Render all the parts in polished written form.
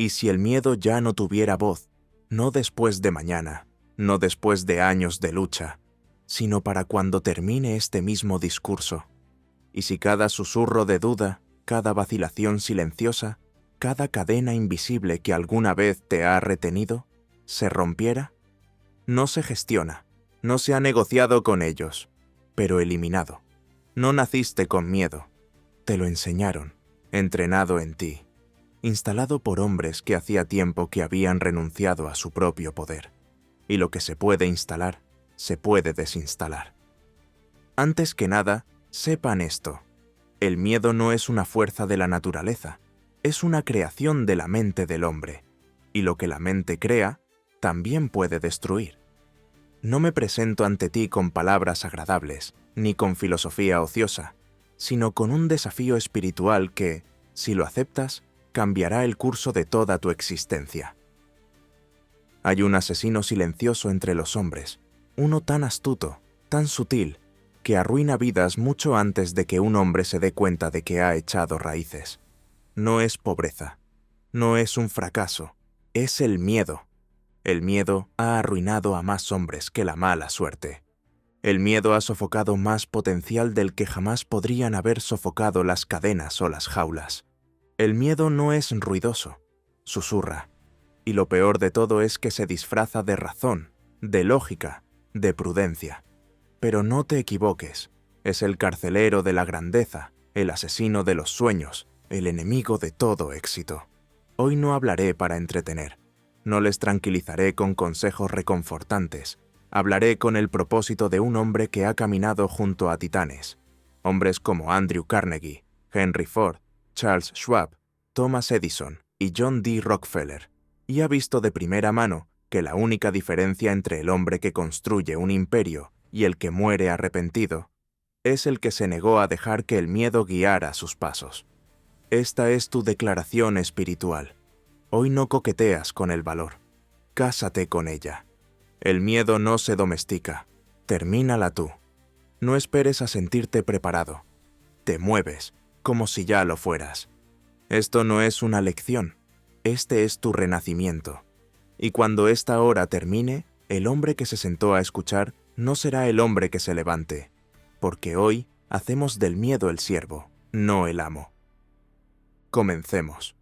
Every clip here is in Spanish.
Y si el miedo ya no tuviera voz, no después de mañana, no después de años de lucha, sino para cuando termine este mismo discurso. Y si cada susurro de duda, cada vacilación silenciosa, cada cadena invisible que alguna vez te ha retenido, se rompiera, no se gestiona, no se ha negociado con ellos, pero eliminado. No naciste con miedo, te lo enseñaron, entrenado en ti, instalado por hombres que hacía tiempo que habían renunciado a su propio poder. Y lo que se puede instalar, se puede desinstalar. Antes que nada, sepan esto. El miedo no es una fuerza de la naturaleza, es una creación de la mente del hombre. Y lo que la mente crea, también puede destruir. No me presento ante ti con palabras agradables, ni con filosofía ociosa, sino con un desafío espiritual que, si lo aceptas, cambiará el curso de toda tu existencia. Hay un asesino silencioso entre los hombres, uno tan astuto, tan sutil, que arruina vidas mucho antes de que un hombre se dé cuenta de que ha echado raíces. No es pobreza, no es un fracaso, es el miedo. El miedo ha arruinado a más hombres que la mala suerte. El miedo ha sofocado más potencial del que jamás podrían haber sofocado las cadenas o las jaulas. El miedo no es ruidoso, susurra. Y lo peor de todo es que se disfraza de razón, de lógica, de prudencia. Pero no te equivoques, es el carcelero de la grandeza, el asesino de los sueños, el enemigo de todo éxito. Hoy no hablaré para entretener, no les tranquilizaré con consejos reconfortantes, hablaré con el propósito de un hombre que ha caminado junto a titanes, hombres como Andrew Carnegie, Henry Ford, Charles Schwab, Thomas Edison y John D. Rockefeller, y ha visto de primera mano que la única diferencia entre el hombre que construye un imperio y el que muere arrepentido es el que se negó a dejar que el miedo guiara sus pasos. Esta es tu declaración espiritual. Hoy no coqueteas con el valor. Cásate con ella. El miedo no se domestica. Termínala tú. No esperes a sentirte preparado. Te mueves, como si ya lo fueras. Esto no es una lección. Este es tu renacimiento. Y cuando esta hora termine, el hombre que se sentó a escuchar no será el hombre que se levante, porque hoy hacemos del miedo el siervo, no el amo. Comencemos.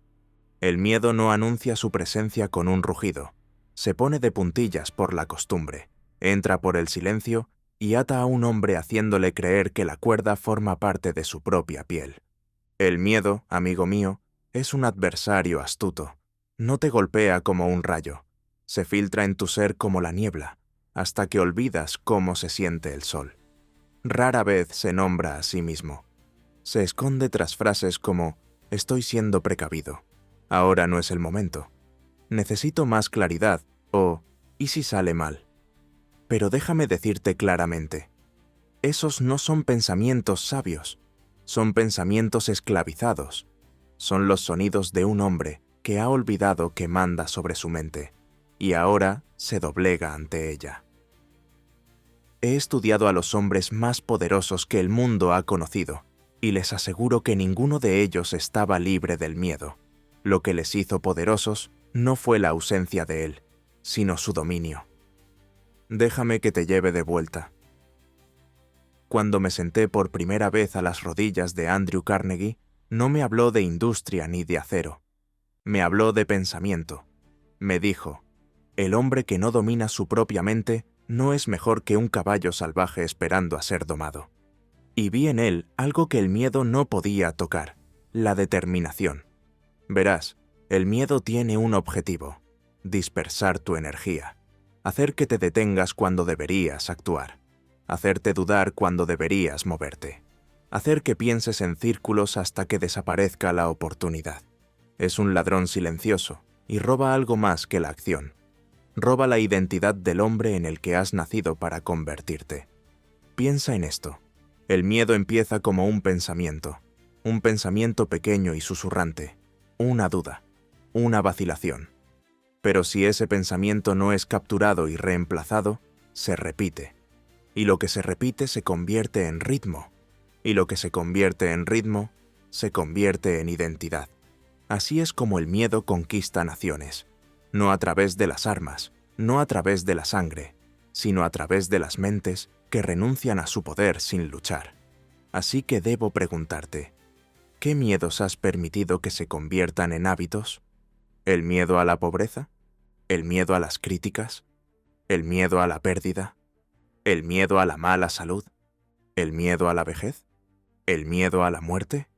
El miedo no anuncia su presencia con un rugido, se pone de puntillas por la costumbre, entra por el silencio y ata a un hombre haciéndole creer que la cuerda forma parte de su propia piel. El miedo, amigo mío, es un adversario astuto. No te golpea como un rayo, se filtra en tu ser como la niebla, hasta que olvidas cómo se siente el sol. Rara vez se nombra a sí mismo. Se esconde tras frases como «estoy siendo precavido», «ahora no es el momento», «necesito más claridad» o «¿y si sale mal?». Pero déjame decirte claramente, esos no son pensamientos sabios, son pensamientos esclavizados, son los sonidos de un hombre que ha olvidado que manda sobre su mente, y ahora se doblega ante ella. He estudiado a los hombres más poderosos que el mundo ha conocido, y les aseguro que ninguno de ellos estaba libre del miedo. Lo que les hizo poderosos no fue la ausencia de él, sino su dominio. Déjame que te lleve de vuelta. Cuando me senté por primera vez a las rodillas de Andrew Carnegie, no me habló de industria ni de acero. Me habló de pensamiento. Me dijo, el hombre que no domina su propia mente no es mejor que un caballo salvaje esperando a ser domado. Y vi en él algo que el miedo no podía tocar, la determinación. Verás, el miedo tiene un objetivo, dispersar tu energía, hacer que te detengas cuando deberías actuar, hacerte dudar cuando deberías moverte, hacer que pienses en círculos hasta que desaparezca la oportunidad. Es un ladrón silencioso y roba algo más que la acción. Roba la identidad del hombre en el que has nacido para convertirte. Piensa en esto. El miedo empieza como un pensamiento pequeño y susurrante, una duda, una vacilación. Pero si ese pensamiento no es capturado y reemplazado, se repite. Y lo que se repite se convierte en ritmo. Y lo que se convierte en ritmo, se convierte en identidad. Así es como el miedo conquista naciones, no a través de las armas, no a través de la sangre, sino a través de las mentes que renuncian a su poder sin luchar. Así que debo preguntarte, ¿qué miedos has permitido que se conviertan en hábitos? ¿El miedo a la pobreza? ¿El miedo a las críticas? ¿El miedo a la pérdida? ¿El miedo a la mala salud? ¿El miedo a la vejez? ¿El miedo a la muerte?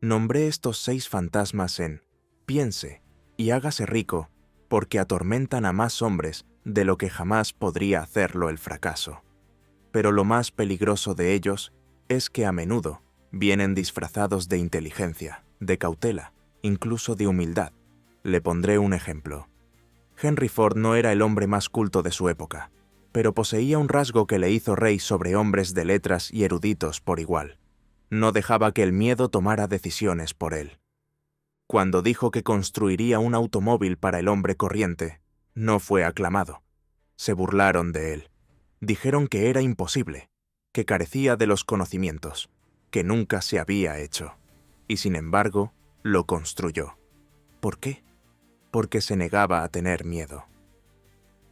Nombré estos 6 fantasmas en Piense y hágase rico, porque atormentan a más hombres de lo que jamás podría hacerlo el fracaso. Pero lo más peligroso de ellos es que a menudo vienen disfrazados de inteligencia, de cautela, incluso de humildad. Le pondré un ejemplo. Henry Ford no era el hombre más culto de su época, pero poseía un rasgo que le hizo rey sobre hombres de letras y eruditos por igual. No dejaba que el miedo tomara decisiones por él. Cuando dijo que construiría un automóvil para el hombre corriente, no fue aclamado. Se burlaron de él. Dijeron que era imposible, que carecía de los conocimientos, que nunca se había hecho. Y sin embargo, lo construyó. ¿Por qué? Porque se negaba a tener miedo.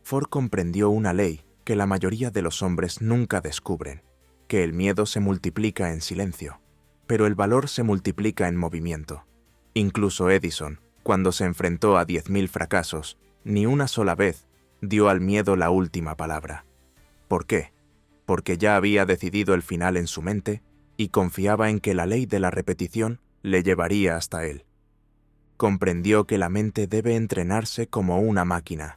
Ford comprendió una ley que la mayoría de los hombres nunca descubren, que el miedo se multiplica en silencio, pero el valor se multiplica en movimiento. Incluso Edison, cuando se enfrentó a 10.000 fracasos, ni una sola vez dio al miedo la última palabra. ¿Por qué? Porque ya había decidido el final en su mente y confiaba en que la ley de la repetición le llevaría hasta él. Comprendió que la mente debe entrenarse como una máquina,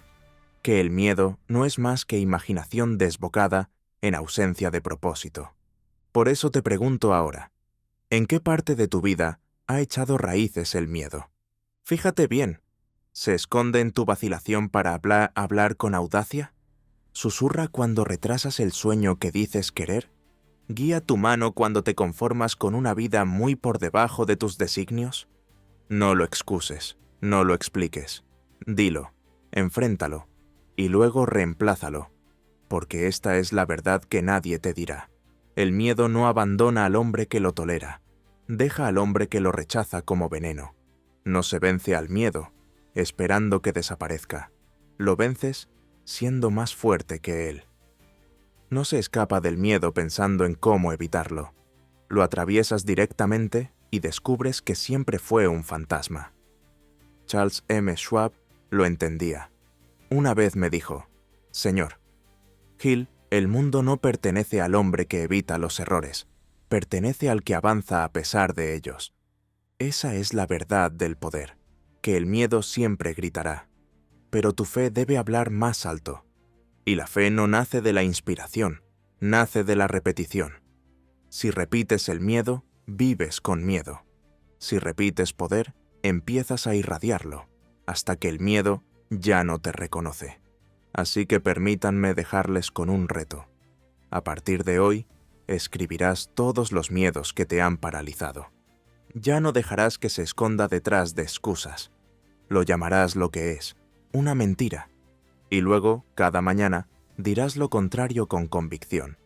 que el miedo no es más que imaginación desbocada en ausencia de propósito. Por eso te pregunto ahora, ¿en qué parte de tu vida ha echado raíces el miedo? Fíjate bien, ¿se esconde en tu vacilación para hablar con audacia? ¿Susurra cuando retrasas el sueño que dices querer? ¿Guía tu mano cuando te conformas con una vida muy por debajo de tus designios? No lo excuses, no lo expliques. Dilo, enfréntalo, y luego reemplázalo, porque esta es la verdad que nadie te dirá. El miedo no abandona al hombre que lo tolera, deja al hombre que lo rechaza como veneno. No se vence al miedo, esperando que desaparezca. Lo vences siendo más fuerte que él. No se escapa del miedo pensando en cómo evitarlo. Lo atraviesas directamente y descubres que siempre fue un fantasma. Charles M. Schwab lo entendía. Una vez me dijo, «Señor, Hill, el mundo no pertenece al hombre que evita los errores, pertenece al que avanza a pesar de ellos». Esa es la verdad del poder, que el miedo siempre gritará, pero tu fe debe hablar más alto. Y la fe no nace de la inspiración, nace de la repetición. Si repites el miedo, vives con miedo. Si repites poder, empiezas a irradiarlo, hasta que el miedo ya no te reconoce. Así que permítanme dejarles con un reto. A partir de hoy, escribirás todos los miedos que te han paralizado. Ya no dejarás que se esconda detrás de excusas. Lo llamarás lo que es, una mentira. Y luego, cada mañana, dirás lo contrario con convicción.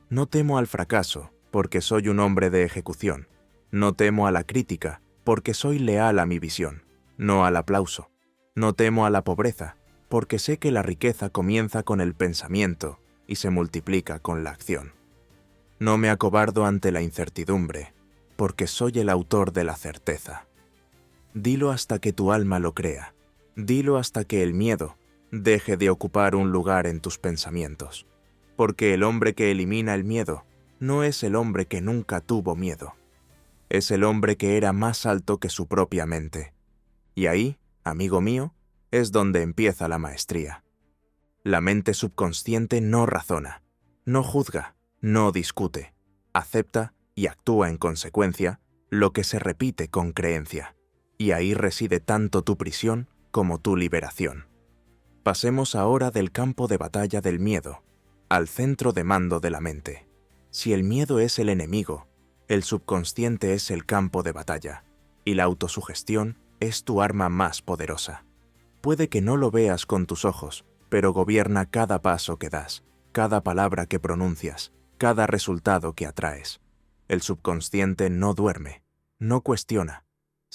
No temo al fracaso, porque soy un hombre de ejecución. No temo a la crítica, porque soy leal a mi visión, no al aplauso. No temo a la pobreza, porque sé que la riqueza comienza con el pensamiento y se multiplica con la acción. No me acobardo ante la incertidumbre, porque soy el autor de la certeza. Dilo hasta que tu alma lo crea. Dilo hasta que el miedo deje de ocupar un lugar en tus pensamientos. Porque el hombre que elimina el miedo no es el hombre que nunca tuvo miedo. Es el hombre que era más alto que su propia mente. Y ahí, amigo mío, es donde empieza la maestría. La mente subconsciente no razona, no juzga, no discute, acepta y actúa en consecuencia lo que se repite con creencia. Y ahí reside tanto tu prisión como tu liberación. Pasemos ahora del campo de batalla del miedo al centro de mando de la mente. Si el miedo es el enemigo, el subconsciente es el campo de batalla, y la autosugestión es tu arma más poderosa. Puede que no lo veas con tus ojos, pero gobierna cada paso que das, cada palabra que pronuncias, cada resultado que atraes. El subconsciente no duerme, no cuestiona,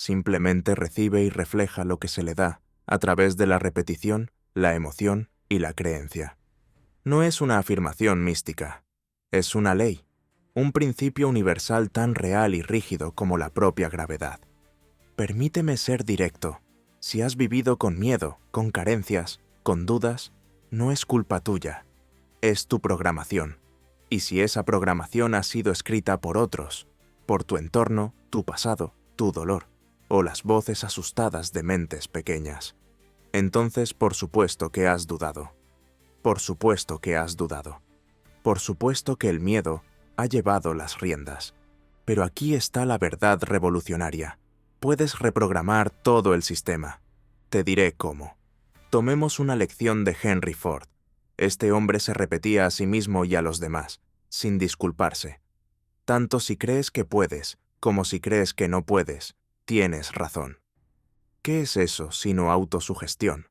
simplemente recibe y refleja lo que se le da a través de la repetición, la emoción y la creencia. No es una afirmación mística, es una ley, un principio universal tan real y rígido como la propia gravedad. Permíteme ser directo. Si has vivido con miedo, con carencias, con dudas, no es culpa tuya, es tu programación. Y si esa programación ha sido escrita por otros, por tu entorno, tu pasado, tu dolor, o las voces asustadas de mentes pequeñas, entonces por supuesto que has dudado. Por supuesto que has dudado. Por supuesto que el miedo ha llevado las riendas. Pero aquí está la verdad revolucionaria. Puedes reprogramar todo el sistema. Te diré cómo. Tomemos una lección de Henry Ford. Este hombre se repetía a sí mismo y a los demás, sin disculparse. Tanto si crees que puedes, como si crees que no puedes, tienes razón. ¿Qué es eso sino autosugestión?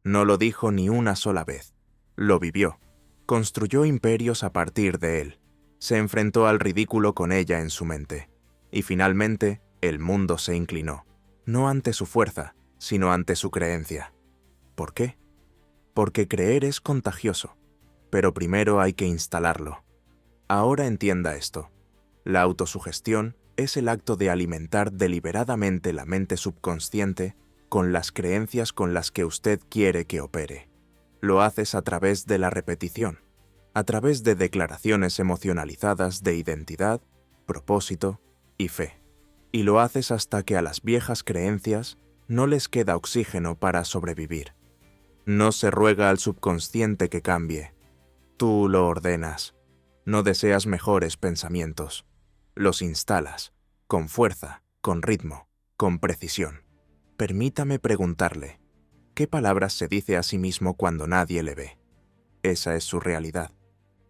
No lo dijo ni una sola vez. Lo vivió. Construyó imperios a partir de él. Se enfrentó al ridículo con ella en su mente. Y finalmente, el mundo se inclinó. No ante su fuerza, sino ante su creencia. ¿Por qué? Porque creer es contagioso. Pero primero hay que instalarlo. Ahora entienda esto. La autosugestión es el acto de alimentar deliberadamente la mente subconsciente con las creencias con las que usted quiere que opere. Lo haces a través de la repetición, a través de declaraciones emocionalizadas de identidad, propósito y fe. Y lo haces hasta que a las viejas creencias no les queda oxígeno para sobrevivir. No se ruega al subconsciente que cambie. Tú lo ordenas. No deseas mejores pensamientos. Los instalas, con fuerza, con ritmo, con precisión. Permítame preguntarle, ¿qué palabras se dice a sí mismo cuando nadie le ve? Esa es su realidad.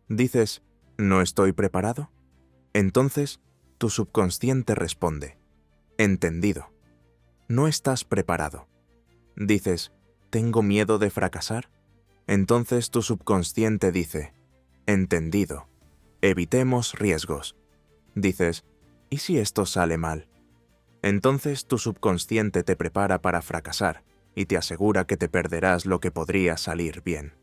Dices, ¿no estoy preparado? Entonces, tu subconsciente responde, entendido. No estás preparado. Dices, ¿tengo miedo de fracasar? Entonces tu subconsciente dice, entendido. Evitemos riesgos. Dices, ¿y si esto sale mal? Entonces tu subconsciente te prepara para fracasar y te asegura que te perderás lo que podría salir bien.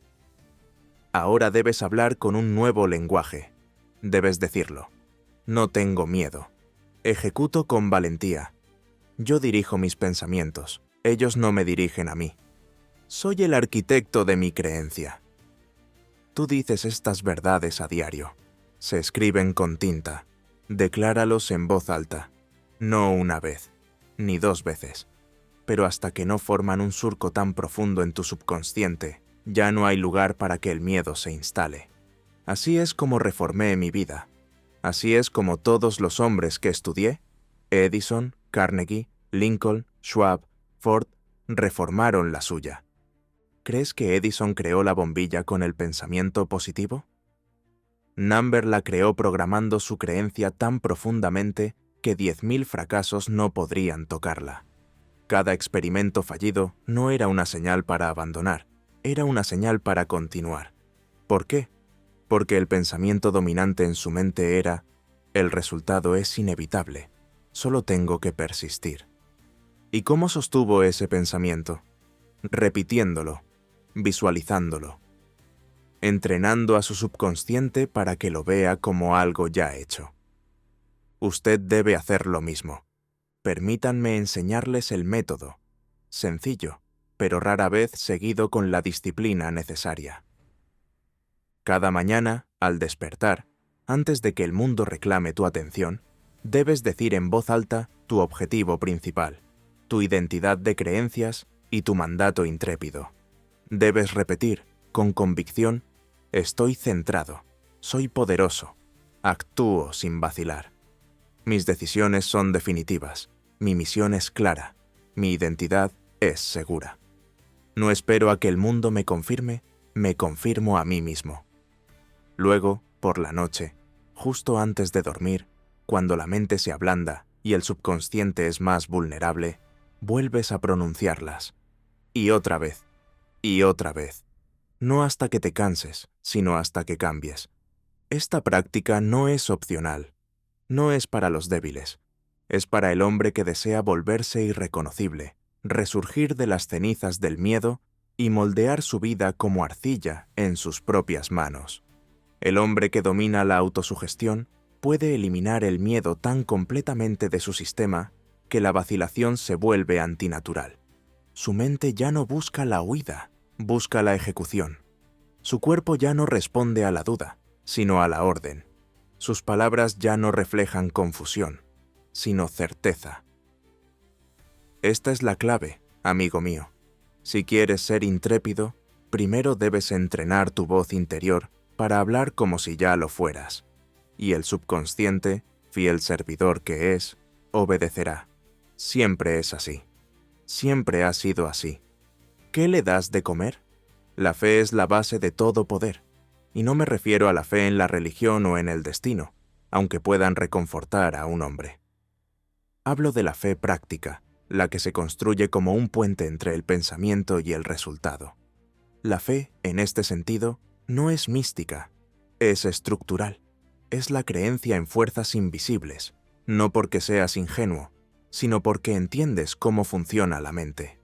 Ahora debes hablar con un nuevo lenguaje. Debes decirlo. No tengo miedo. Ejecuto con valentía. Yo dirijo mis pensamientos. Ellos no me dirigen a mí. Soy el arquitecto de mi creencia. Tú dices estas verdades a diario. Se escriben con tinta. Decláralos en voz alta. No una vez, ni dos veces. Pero hasta que no forman un surco tan profundo en tu subconsciente, ya no hay lugar para que el miedo se instale. Así es como reformé mi vida. Así es como todos los hombres que estudié, Edison, Carnegie, Lincoln, Schwab, Ford, reformaron la suya. ¿Crees que Edison creó la bombilla con el pensamiento positivo? Number la creó programando su creencia tan profundamente que 10.000 fracasos no podrían tocarla. Cada experimento fallido no era una señal para abandonar, era una señal para continuar. ¿Por qué? Porque el pensamiento dominante en su mente era, el resultado es inevitable, solo tengo que persistir. ¿Y cómo sostuvo ese pensamiento? Repitiéndolo, visualizándolo, entrenando a su subconsciente para que lo vea como algo ya hecho. Usted debe hacer lo mismo. Permítanme enseñarles el método, sencillo, pero rara vez seguido con la disciplina necesaria. Cada mañana, al despertar, antes de que el mundo reclame tu atención, debes decir en voz alta tu objetivo principal, tu identidad de creencias y tu mandato intrépido. Debes repetir, con convicción, estoy centrado, soy poderoso, actúo sin vacilar. Mis decisiones son definitivas, mi misión es clara, mi identidad es segura. No espero a que el mundo me confirmo a mí mismo. Luego, por la noche, justo antes de dormir, cuando la mente se ablanda y el subconsciente es más vulnerable, vuelves a pronunciarlas. Y otra vez, no hasta que te canses, sino hasta que cambies. Esta práctica no es opcional, no es para los débiles, Es para el hombre que desea volverse irreconocible, resurgir de las cenizas del miedo y moldear su vida como arcilla en sus propias manos. El hombre que domina la autosugestión puede eliminar el miedo tan completamente de su sistema que la vacilación se vuelve antinatural. Su mente ya no busca la huida, busca la ejecución. Su cuerpo ya no responde a la duda, sino a la orden. Sus palabras ya no reflejan confusión, sino certeza. Esta es la clave, amigo mío. Si quieres ser intrépido, primero debes entrenar tu voz interior para hablar como si ya lo fueras. Y el subconsciente, fiel servidor que es, obedecerá. Siempre es así. Siempre ha sido así. ¿Qué le das de comer? La fe es la base de todo poder. Y no me refiero a la fe en la religión o en el destino, aunque puedan reconfortar a un hombre. Hablo de la fe práctica, la que se construye como un puente entre el pensamiento y el resultado. La fe, en este sentido, no es mística, es estructural. Es la creencia en fuerzas invisibles, no porque seas ingenuo, sino porque entiendes cómo funciona la mente.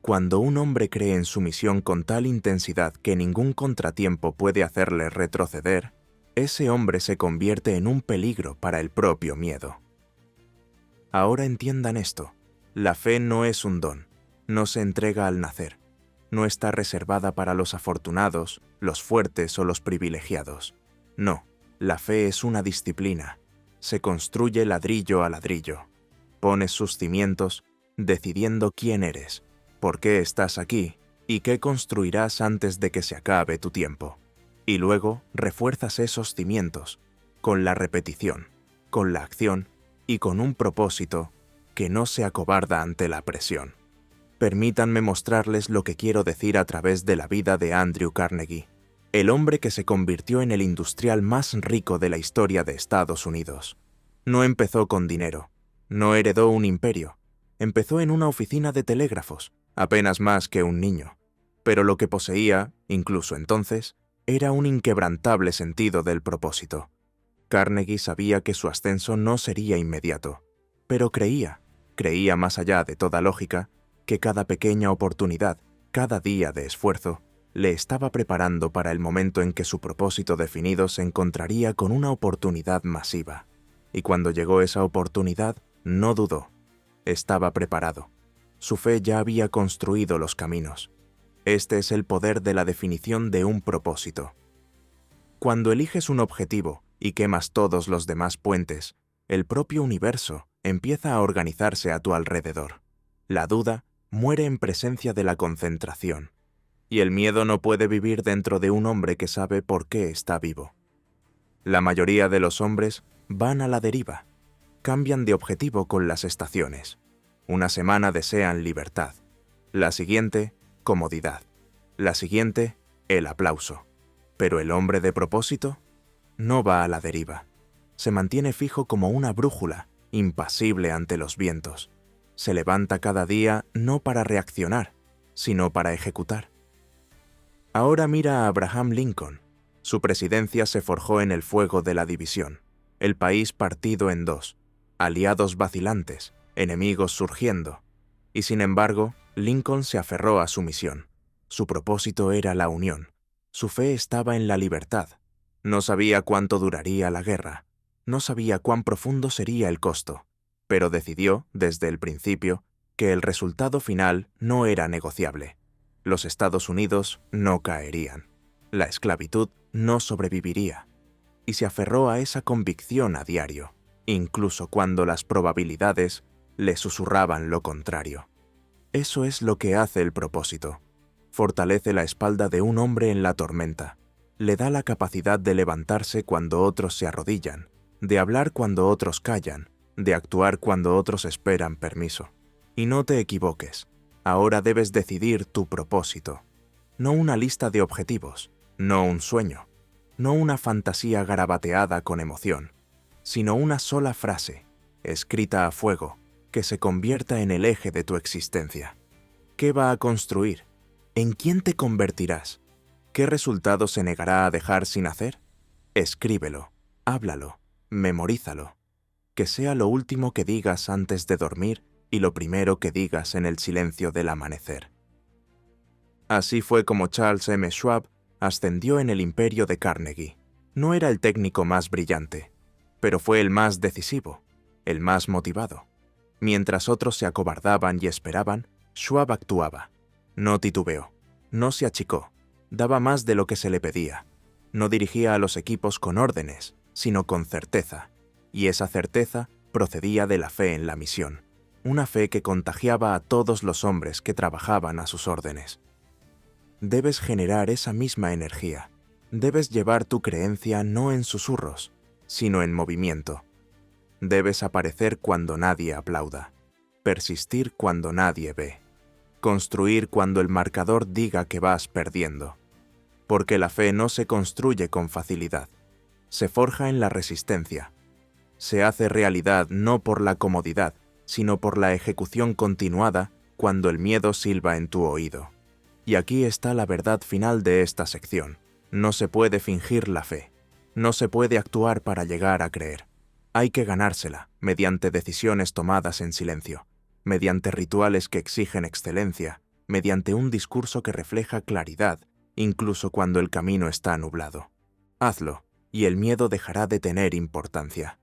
Cuando un hombre cree en su misión con tal intensidad que ningún contratiempo puede hacerle retroceder, ese hombre se convierte en un peligro para el propio miedo. Ahora entiendan esto, la fe no es un don, no se entrega al nacer, no está reservada para los afortunados, los fuertes o los privilegiados. No, la fe es una disciplina, se construye ladrillo a ladrillo. Pones sus cimientos decidiendo quién eres, por qué estás aquí y qué construirás antes de que se acabe tu tiempo. Y luego refuerzas esos cimientos con la repetición, con la acción y con un propósito que no se acobarda ante la presión. Permítanme mostrarles lo que quiero decir a través de la vida de Andrew Carnegie, el hombre que se convirtió en el industrial más rico de la historia de Estados Unidos. No empezó con dinero, no heredó un imperio, empezó en una oficina de telégrafos, apenas más que un niño, pero lo que poseía, incluso entonces, era un inquebrantable sentido del propósito. Carnegie sabía que su ascenso no sería inmediato, pero creía más allá de toda lógica, que cada pequeña oportunidad, cada día de esfuerzo, le estaba preparando para el momento en que su propósito definido se encontraría con una oportunidad masiva. Y cuando llegó esa oportunidad, no dudó. Estaba preparado. Su fe ya había construido los caminos. Este es el poder de la definición de un propósito. Cuando eliges un objetivo y quemas todos los demás puentes, el propio universo empieza a organizarse a tu alrededor. La duda muere en presencia de la concentración. Y el miedo no puede vivir dentro de un hombre que sabe por qué está vivo. La mayoría de los hombres van a la deriva. Cambian de objetivo con las estaciones. Una semana desean libertad. La siguiente, comodidad. La siguiente, el aplauso. Pero el hombre de propósito no va a la deriva. Se mantiene fijo como una brújula, impasible ante los vientos. Se levanta cada día no para reaccionar, sino para ejecutar. Ahora mira a Abraham Lincoln. Su presidencia se forjó en el fuego de la división. El país partido en dos, aliados vacilantes, enemigos surgiendo. Y sin embargo, Lincoln se aferró a su misión. Su propósito era la unión. Su fe estaba en la libertad. No sabía cuánto duraría la guerra. No sabía cuán profundo sería el costo. Pero decidió, desde el principio, que el resultado final no era negociable. Los Estados Unidos no caerían. La esclavitud no sobreviviría. Y se aferró a esa convicción a diario, incluso cuando las probabilidades le susurraban lo contrario. Eso es lo que hace el propósito. Fortalece la espalda de un hombre en la tormenta. Le da la capacidad de levantarse cuando otros se arrodillan, de hablar cuando otros callan, de actuar cuando otros esperan permiso. Y no te equivoques. Ahora debes decidir tu propósito. No una lista de objetivos, no un sueño, no una fantasía garabateada con emoción, sino una sola frase, escrita a fuego, que se convierta en el eje de tu existencia. ¿Qué va a construir? ¿En quién te convertirás? ¿Qué resultado se negará a dejar sin hacer? Escríbelo, háblalo, memorízalo. que sea lo último que digas antes de dormir y lo primero que digas en el silencio del amanecer. Así fue como Charles M. Schwab ascendió en el imperio de Carnegie. No era el técnico más brillante, pero fue el más decisivo, el más motivado. Mientras otros se acobardaban y esperaban, Schwab actuaba. No titubeó, no se achicó, daba más de lo que se le pedía. No dirigía a los equipos con órdenes, sino con certeza, y esa certeza procedía de la fe en la misión, una fe que contagiaba a todos los hombres que trabajaban a sus órdenes. Debes generar esa misma energía. Debes llevar tu creencia no en susurros, sino en movimiento. Debes aparecer cuando nadie aplauda, persistir cuando nadie ve, construir cuando el marcador diga que vas perdiendo. Porque la fe no se construye con facilidad, se forja en la resistencia. Se hace realidad no por la comodidad, sino por la ejecución continuada cuando el miedo silba en tu oído. Y aquí está la verdad final de esta sección. No se puede fingir la fe. No se puede actuar para llegar a creer. Hay que ganársela mediante decisiones tomadas en silencio, mediante rituales que exigen excelencia, mediante un discurso que refleja claridad, incluso cuando el camino está nublado. Hazlo, y el miedo dejará de tener importancia.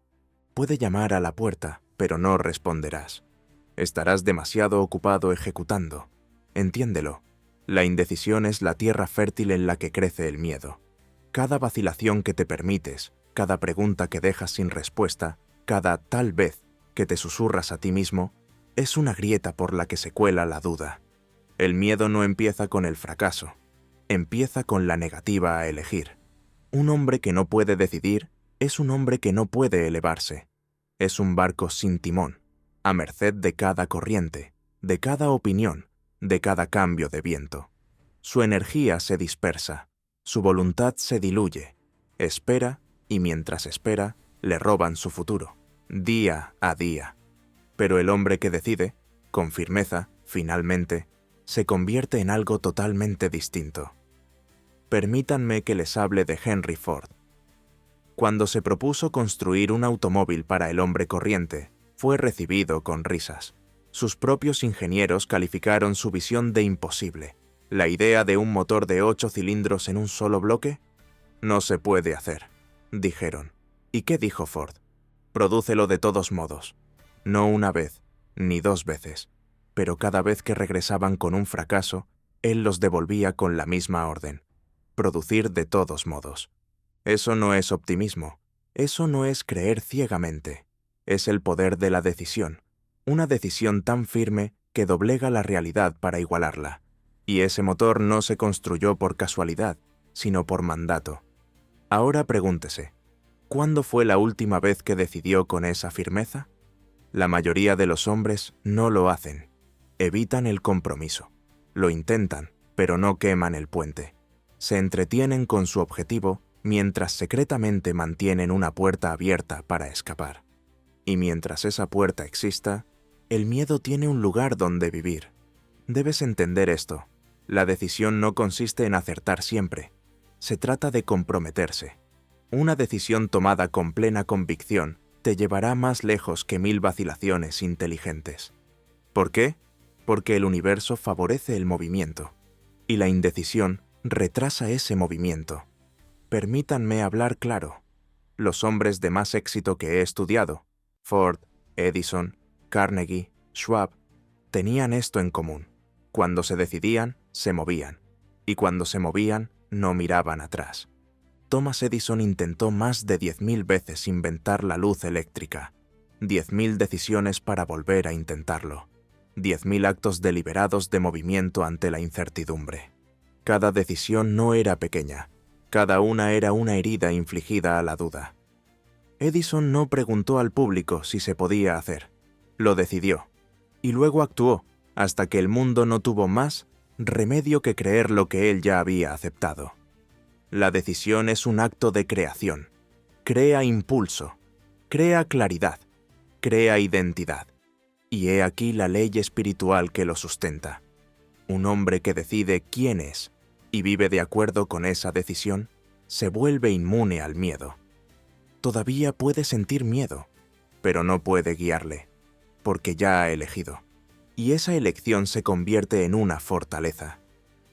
Puede llamar a la puerta, pero no responderás. Estarás demasiado ocupado ejecutando. Entiéndelo. La indecisión es la tierra fértil en la que crece el miedo. Cada vacilación que te permites, cada pregunta que dejas sin respuesta, cada tal vez que te susurras a ti mismo, es una grieta por la que se cuela la duda. El miedo no empieza con el fracaso, empieza con la negativa a elegir. Un hombre que no puede decidir es un hombre que no puede elevarse. Es un barco sin timón, a merced de cada corriente, de cada opinión, de cada cambio de viento. Su energía se dispersa, su voluntad se diluye, espera y mientras espera, le roban su futuro, día a día. Pero el hombre que decide, con firmeza, finalmente, se convierte en algo totalmente distinto. Permítanme que les hable de Henry Ford. Cuando se propuso construir un automóvil para el hombre corriente, fue recibido con risas. Sus propios ingenieros calificaron su visión de imposible. ¿La idea de un motor de 8 cilindros en un solo bloque? No se puede hacer, dijeron. ¿Y qué dijo Ford? Prodúcelo de todos modos. No una vez, ni 2 veces, pero cada vez que regresaban con un fracaso, él los devolvía con la misma orden. Producir de todos modos. Eso no es optimismo, eso no es creer ciegamente, es el poder de la decisión. Una decisión tan firme que doblega la realidad para igualarla. Y ese motor no se construyó por casualidad, sino por mandato. Ahora pregúntese, ¿cuándo fue la última vez que decidió con esa firmeza? La mayoría de los hombres no lo hacen. Evitan el compromiso. Lo intentan, pero no queman el puente. Se entretienen con su objetivo mientras secretamente mantienen una puerta abierta para escapar. Y mientras esa puerta exista, el miedo tiene un lugar donde vivir. Debes entender esto. La decisión no consiste en acertar siempre. Se trata de comprometerse. Una decisión tomada con plena convicción te llevará más lejos que 1000 vacilaciones inteligentes. ¿Por qué? Porque el universo favorece el movimiento, y la indecisión retrasa ese movimiento. Permítanme hablar claro. Los hombres de más éxito que he estudiado, Ford, Edison, Carnegie, Schwab, tenían esto en común. Cuando se decidían, se movían, y cuando se movían, no miraban atrás. Thomas Edison intentó más de 10.000 veces inventar la luz eléctrica, 10.000 decisiones para volver a intentarlo, 10.000 actos deliberados de movimiento ante la incertidumbre. Cada decisión no era pequeña, cada una era una herida infligida a la duda. Edison no preguntó al público si se podía hacer, lo decidió, y luego actuó hasta que el mundo no tuvo más remedio que creer lo que él ya había aceptado. La decisión es un acto de creación. Crea impulso, crea claridad, crea identidad. Y he aquí la ley espiritual que lo sustenta. Un hombre que decide quién es y vive de acuerdo con esa decisión, se vuelve inmune al miedo. Todavía puede sentir miedo, pero no puede guiarle, porque ya ha elegido. Y esa elección se convierte en una fortaleza.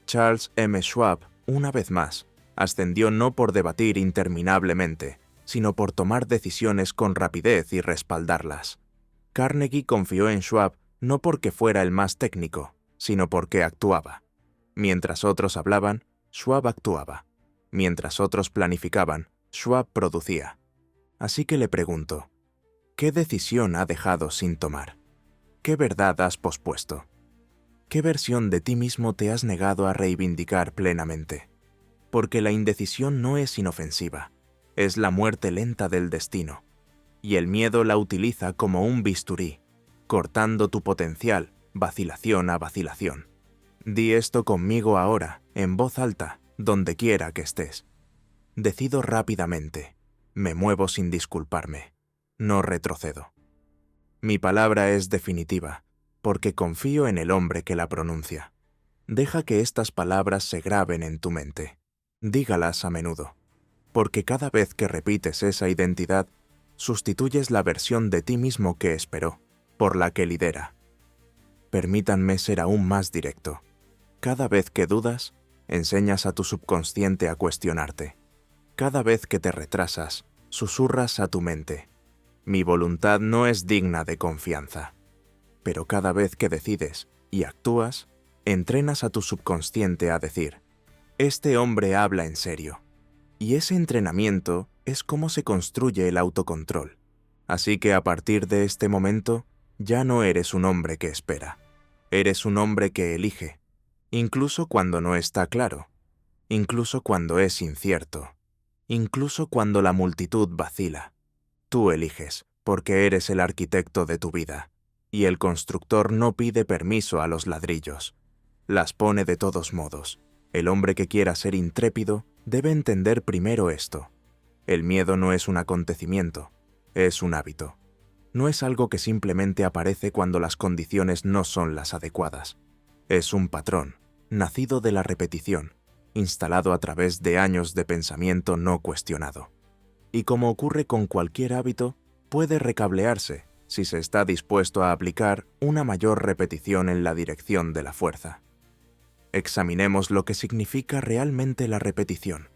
Charles M. Schwab, una vez más, ascendió no por debatir interminablemente, sino por tomar decisiones con rapidez y respaldarlas. Carnegie confió en Schwab no porque fuera el más técnico, sino porque actuaba. Mientras otros hablaban, Schwab actuaba. Mientras otros planificaban, Schwab producía. Así que le pregunto, ¿qué decisión ha dejado sin tomar? ¿Qué verdad has pospuesto? ¿Qué versión de ti mismo te has negado a reivindicar plenamente? Porque la indecisión no es inofensiva, es la muerte lenta del destino, y el miedo la utiliza como un bisturí, cortando tu potencial, vacilación a vacilación. Di esto conmigo ahora, en voz alta, donde quiera que estés. Decido rápidamente, me muevo sin disculparme, no retrocedo. Mi palabra es definitiva, porque confío en el hombre que la pronuncia. Deja que estas palabras se graben en tu mente. Dígalas a menudo, porque cada vez que repites esa identidad, sustituyes la versión de ti mismo que esperó, por la que lidera. Permítanme ser aún más directo. Cada vez que dudas, enseñas a tu subconsciente a cuestionarte. Cada vez que te retrasas, susurras a tu mente. Mi voluntad no es digna de confianza. Pero cada vez que decides y actúas, entrenas a tu subconsciente a decir, este hombre habla en serio. Y ese entrenamiento es cómo se construye el autocontrol. Así que a partir de este momento, ya no eres un hombre que espera. Eres un hombre que elige, incluso cuando no está claro, incluso cuando es incierto, incluso cuando la multitud vacila. Tú eliges, porque eres el arquitecto de tu vida, y el constructor no pide permiso a los ladrillos. Las pone de todos modos. El hombre que quiera ser intrépido debe entender primero esto. El miedo no es un acontecimiento, es un hábito. No es algo que simplemente aparece cuando las condiciones no son las adecuadas. Es un patrón, nacido de la repetición, instalado a través de años de pensamiento no cuestionado. Y como ocurre con cualquier hábito, puede recablearse si se está dispuesto a aplicar una mayor repetición en la dirección de la fuerza. Examinemos lo que significa realmente la repetición.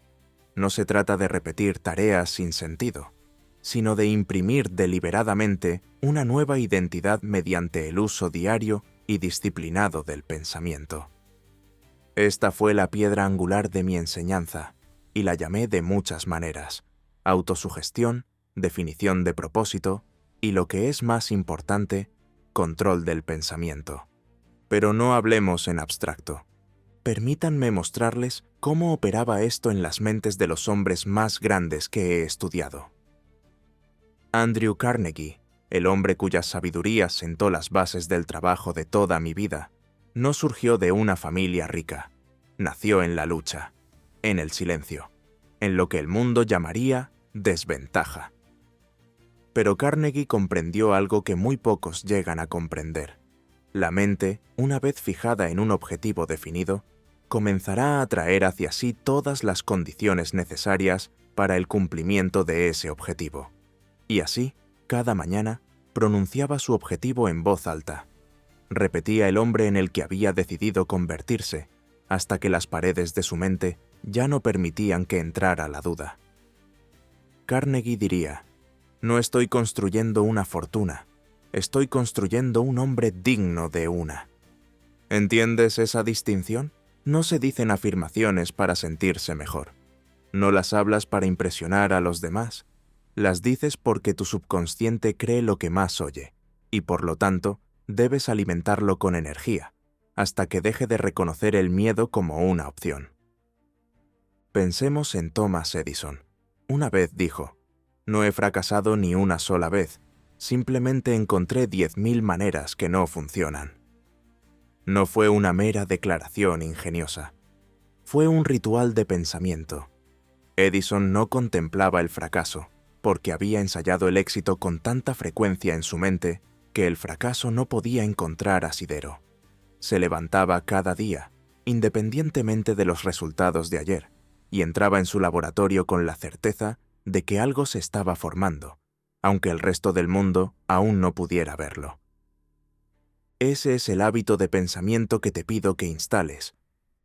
No se trata de repetir tareas sin sentido, sino de imprimir deliberadamente una nueva identidad mediante el uso diario y disciplinado del pensamiento. Esta fue la piedra angular de mi enseñanza, y la llamé de muchas maneras: autosugestión, definición de propósito y, lo que es más importante, control del pensamiento. Pero no hablemos en abstracto. Permítanme mostrarles cómo operaba esto en las mentes de los hombres más grandes que he estudiado. Andrew Carnegie, el hombre cuya sabiduría sentó las bases del trabajo de toda mi vida, no surgió de una familia rica. Nació en la lucha, en el silencio, en lo que el mundo llamaría desventaja. Pero Carnegie comprendió algo que muy pocos llegan a comprender. La mente, una vez fijada en un objetivo definido, comenzará a atraer hacia sí todas las condiciones necesarias para el cumplimiento de ese objetivo. Y así, cada mañana, pronunciaba su objetivo en voz alta. Repetía el hombre en el que había decidido convertirse, hasta que las paredes de su mente ya no permitían que entrara la duda. Carnegie diría, no estoy construyendo una fortuna, estoy construyendo un hombre digno de una. ¿Entiendes esa distinción? No se dicen afirmaciones para sentirse mejor. No las hablas para impresionar a los demás. Las dices porque tu subconsciente cree lo que más oye, y por lo tanto, debes alimentarlo con energía, hasta que deje de reconocer el miedo como una opción. Pensemos en Thomas Edison. Una vez dijo, no he fracasado ni una sola vez, simplemente encontré 10.000 maneras que no funcionan. No fue una mera declaración ingeniosa. Fue un ritual de pensamiento. Edison no contemplaba el fracaso, porque había ensayado el éxito con tanta frecuencia en su mente que el fracaso no podía encontrar asidero. Se levantaba cada día, independientemente de los resultados de ayer, y entraba en su laboratorio con la certeza de que algo se estaba formando, aunque el resto del mundo aún no pudiera verlo. Ese es el hábito de pensamiento que te pido que instales,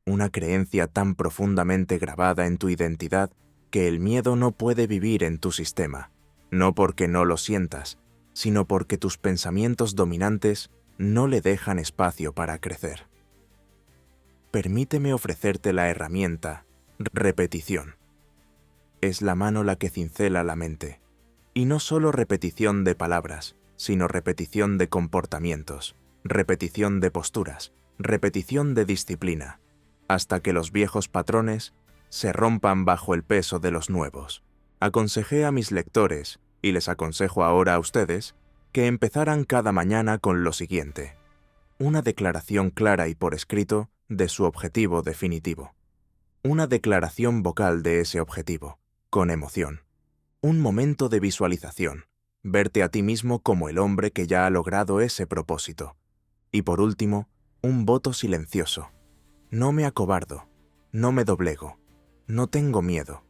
una creencia tan profundamente grabada en tu identidad que el miedo no puede vivir en tu sistema, no porque no lo sientas, sino porque tus pensamientos dominantes no le dejan espacio para crecer. Permíteme ofrecerte la herramienta, repetición. Es la mano la que cincela la mente, y no solo repetición de palabras, sino repetición de comportamientos, repetición de posturas, repetición de disciplina, hasta que los viejos patrones se rompan bajo el peso de los nuevos. Aconsejé a mis lectores, y les aconsejo ahora a ustedes, que empezaran cada mañana con lo siguiente: una declaración clara y por escrito de su objetivo definitivo. Una declaración vocal de ese objetivo, con emoción. Un momento de visualización, verte a ti mismo como el hombre que ya ha logrado ese propósito. Y por último, un voto silencioso. No me acobardo, no me doblego, no tengo miedo.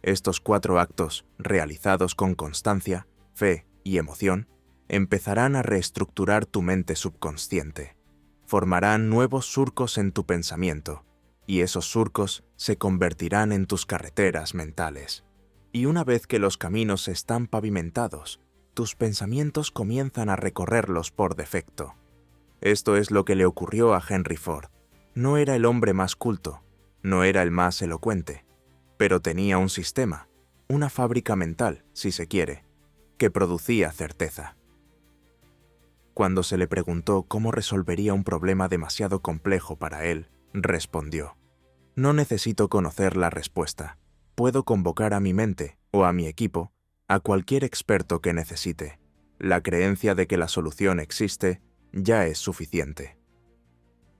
Estos 4 actos, realizados con constancia, fe y emoción, empezarán a reestructurar tu mente subconsciente. Formarán nuevos surcos en tu pensamiento, y esos surcos se convertirán en tus carreteras mentales. Y una vez que los caminos están pavimentados, tus pensamientos comienzan a recorrerlos por defecto. Esto es lo que le ocurrió a Henry Ford. No era el hombre más culto, no era el más elocuente, pero tenía un sistema, una fábrica mental, si se quiere, que producía certeza. Cuando se le preguntó cómo resolvería un problema demasiado complejo para él, respondió: no necesito conocer la respuesta. Puedo convocar a mi mente o a mi equipo, a cualquier experto que necesite. La creencia de que la solución existe ya es suficiente.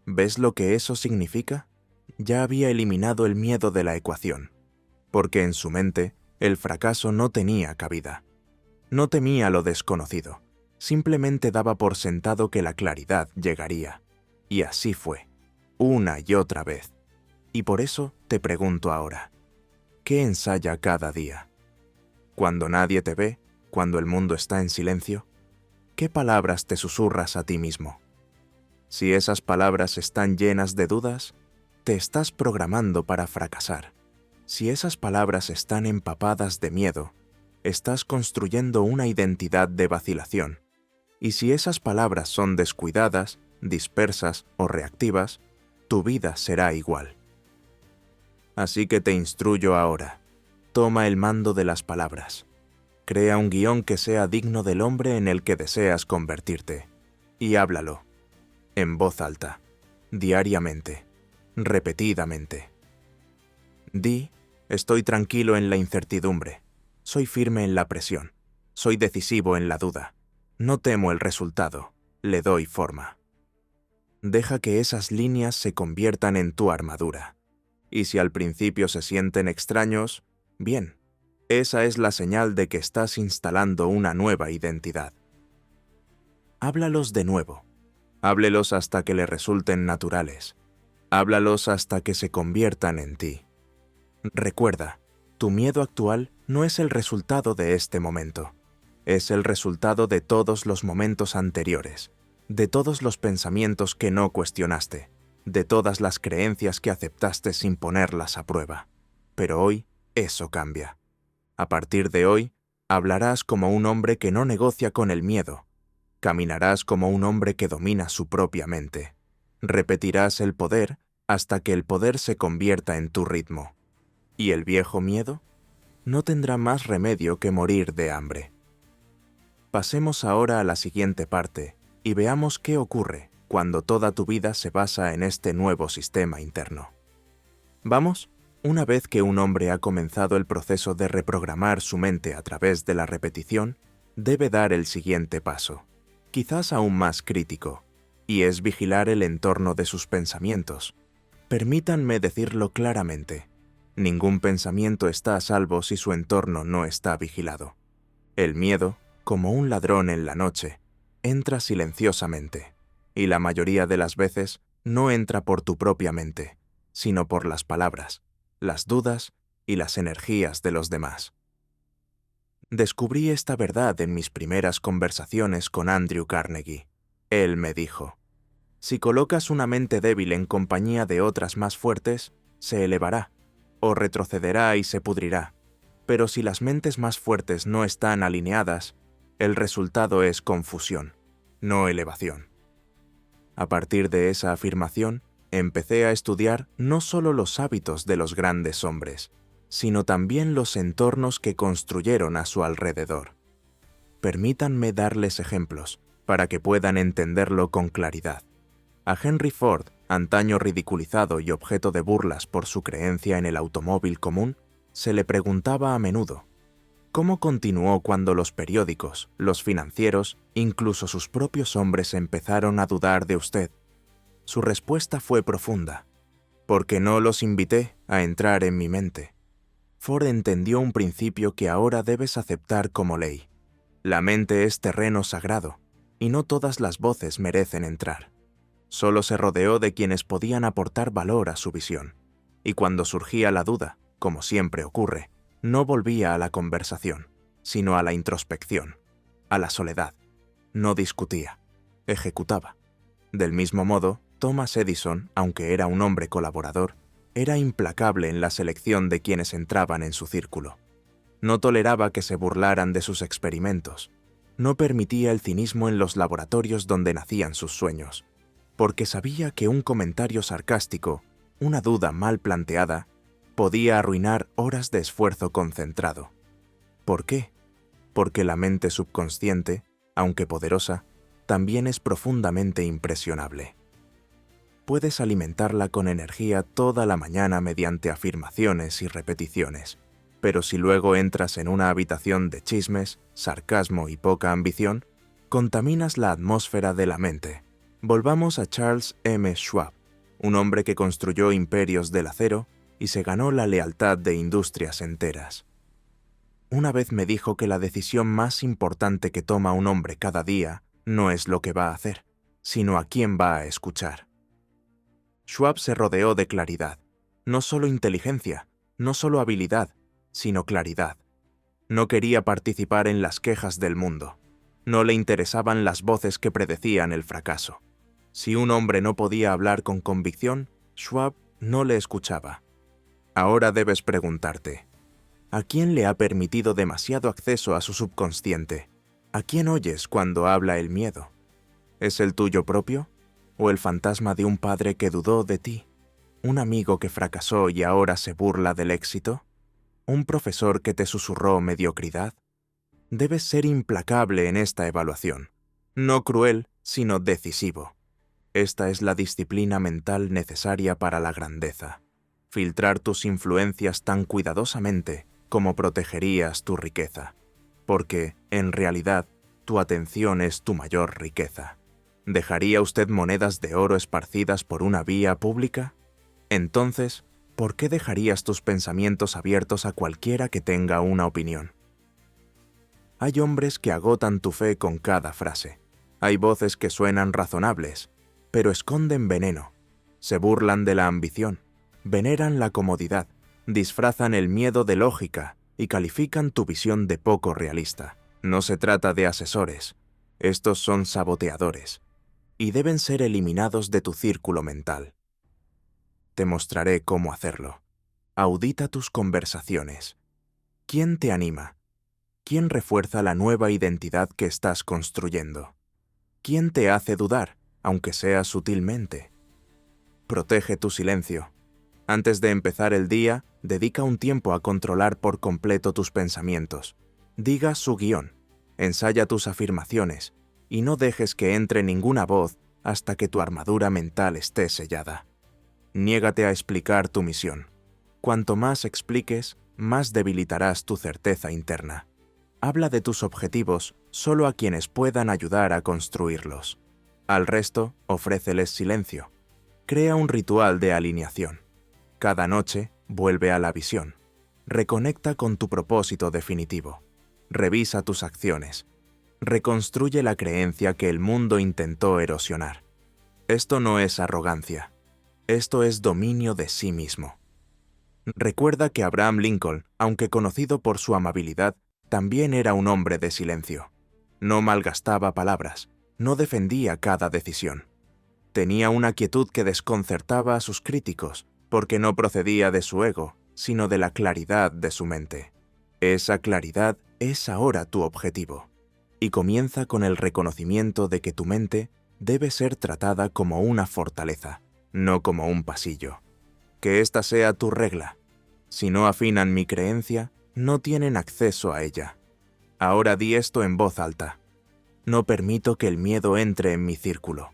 ¿Ves lo que eso significa? Ya había eliminado el miedo de la ecuación, porque en su mente el fracaso no tenía cabida. No temía lo desconocido, simplemente daba por sentado que la claridad llegaría. Y así fue, una y otra vez. Y por eso te pregunto ahora, ¿qué ensaya cada día? Cuando nadie te ve, cuando el mundo está en silencio, ¿qué palabras te susurras a ti mismo? Si esas palabras están llenas de dudas, te estás programando para fracasar. Si esas palabras están empapadas de miedo, estás construyendo una identidad de vacilación. Y si esas palabras son descuidadas, dispersas o reactivas, tu vida será igual. Así que te instruyo ahora. Toma el mando de las palabras. Crea un guión que sea digno del hombre en el que deseas convertirte. Y háblalo. En voz alta. Diariamente. Repetidamente. Di: estoy tranquilo en la incertidumbre. Soy firme en la presión. Soy decisivo en la duda. No temo el resultado. Le doy forma. Deja que esas líneas se conviertan en tu armadura. Y si al principio se sienten extraños, bien, esa es la señal de que estás instalando una nueva identidad. Háblalos de nuevo. Háblelos hasta que le resulten naturales. Háblalos hasta que se conviertan en ti. Recuerda, tu miedo actual no es el resultado de este momento. Es el resultado de todos los momentos anteriores, de todos los pensamientos que no cuestionaste, de todas las creencias que aceptaste sin ponerlas a prueba. Pero hoy, eso cambia. A partir de hoy, hablarás como un hombre que no negocia con el miedo. Caminarás como un hombre que domina su propia mente. Repetirás el poder hasta que el poder se convierta en tu ritmo. ¿Y el viejo miedo? No tendrá más remedio que morir de hambre. Pasemos ahora a la siguiente parte y veamos qué ocurre cuando toda tu vida se basa en este nuevo sistema interno. ¿Vamos? Una vez que un hombre ha comenzado el proceso de reprogramar su mente a través de la repetición, debe dar el siguiente paso, quizás aún más crítico, y es vigilar el entorno de sus pensamientos. Permítanme decirlo claramente, ningún pensamiento está a salvo si su entorno no está vigilado. El miedo, como un ladrón en la noche, entra silenciosamente, y la mayoría de las veces no entra por tu propia mente, sino por las palabras, las dudas y las energías de los demás. Descubrí esta verdad en mis primeras conversaciones con Andrew Carnegie. Él me dijo: si colocas una mente débil en compañía de otras más fuertes, se elevará, o retrocederá y se pudrirá. Pero si las mentes más fuertes no están alineadas, el resultado es confusión, no elevación. A partir de esa afirmación, empecé a estudiar no solo los hábitos de los grandes hombres, sino también los entornos que construyeron a su alrededor. Permítanme darles ejemplos, para que puedan entenderlo con claridad. A Henry Ford, antaño ridiculizado y objeto de burlas por su creencia en el automóvil común, se le preguntaba a menudo: ¿cómo continuó cuando los periódicos, los financieros, incluso sus propios hombres empezaron a dudar de usted? Su respuesta fue profunda: porque no los invité a entrar en mi mente. Ford entendió un principio que ahora debes aceptar como ley. La mente es terreno sagrado, y no todas las voces merecen entrar. Solo se rodeó de quienes podían aportar valor a su visión, y cuando surgía la duda, como siempre ocurre, no volvía a la conversación, sino a la introspección, a la soledad. No discutía, ejecutaba. Del mismo modo, Thomas Edison, aunque era un hombre colaborador, era implacable en la selección de quienes entraban en su círculo. No toleraba que se burlaran de sus experimentos. No permitía el cinismo en los laboratorios donde nacían sus sueños, porque sabía que un comentario sarcástico, una duda mal planteada, podía arruinar horas de esfuerzo concentrado. ¿Por qué? Porque la mente subconsciente, aunque poderosa, también es profundamente impresionable. Puedes alimentarla con energía toda la mañana mediante afirmaciones y repeticiones, pero si luego entras en una habitación de chismes, sarcasmo y poca ambición, contaminas la atmósfera de la mente. Volvamos a Charles M. Schwab, un hombre que construyó imperios del acero y se ganó la lealtad de industrias enteras. Una vez me dijo que la decisión más importante que toma un hombre cada día no es lo que va a hacer, sino a quién va a escuchar. Schwab se rodeó de claridad, no solo inteligencia, no solo habilidad, sino claridad. No quería participar en las quejas del mundo. No le interesaban las voces que predecían el fracaso. Si un hombre no podía hablar con convicción, Schwab no le escuchaba. Ahora debes preguntarte: ¿a quién le ha permitido demasiado acceso a su subconsciente? ¿A quién oyes cuando habla el miedo? ¿Es el tuyo propio? ¿O el fantasma de un padre que dudó de ti? ¿Un amigo que fracasó y ahora se burla del éxito? ¿Un profesor que te susurró mediocridad? Debes ser implacable en esta evaluación. No cruel, sino decisivo. Esta es la disciplina mental necesaria para la grandeza. Filtrar tus influencias tan cuidadosamente como protegerías tu riqueza. Porque, en realidad, tu atención es tu mayor riqueza. ¿Dejaría usted monedas de oro esparcidas por una vía pública? Entonces, ¿por qué dejarías tus pensamientos abiertos a cualquiera que tenga una opinión? Hay hombres que agotan tu fe con cada frase. Hay voces que suenan razonables, pero esconden veneno. Se burlan de la ambición, veneran la comodidad, disfrazan el miedo de lógica y califican tu visión de poco realista. No se trata de asesores. Estos son saboteadores y deben ser eliminados de tu círculo mental. Te mostraré cómo hacerlo. Audita tus conversaciones. ¿Quién te anima? ¿Quién refuerza la nueva identidad que estás construyendo? ¿Quién te hace dudar, aunque sea sutilmente? Protege tu silencio. Antes de empezar el día, dedica un tiempo a controlar por completo tus pensamientos. Diga su guión, ensaya tus afirmaciones, y no dejes que entre ninguna voz hasta que tu armadura mental esté sellada. Niégate a explicar tu misión. Cuanto más expliques, más debilitarás tu certeza interna. Habla de tus objetivos solo a quienes puedan ayudar a construirlos. Al resto, ofréceles silencio. Crea un ritual de alineación. Cada noche, vuelve a la visión. Reconecta con tu propósito definitivo. Revisa tus acciones. Reconstruye la creencia que el mundo intentó erosionar. Esto no es arrogancia. Esto es dominio de sí mismo. Recuerda que Abraham Lincoln, aunque conocido por su amabilidad, también era un hombre de silencio. No malgastaba palabras, no defendía cada decisión. Tenía una quietud que desconcertaba a sus críticos, porque no procedía de su ego, sino de la claridad de su mente. Esa claridad es ahora tu objetivo, y comienza con el reconocimiento de que tu mente debe ser tratada como una fortaleza, no como un pasillo. Que esta sea tu regla. Si no afinan mi creencia, no tienen acceso a ella. Ahora di esto en voz alta. No permito que el miedo entre en mi círculo.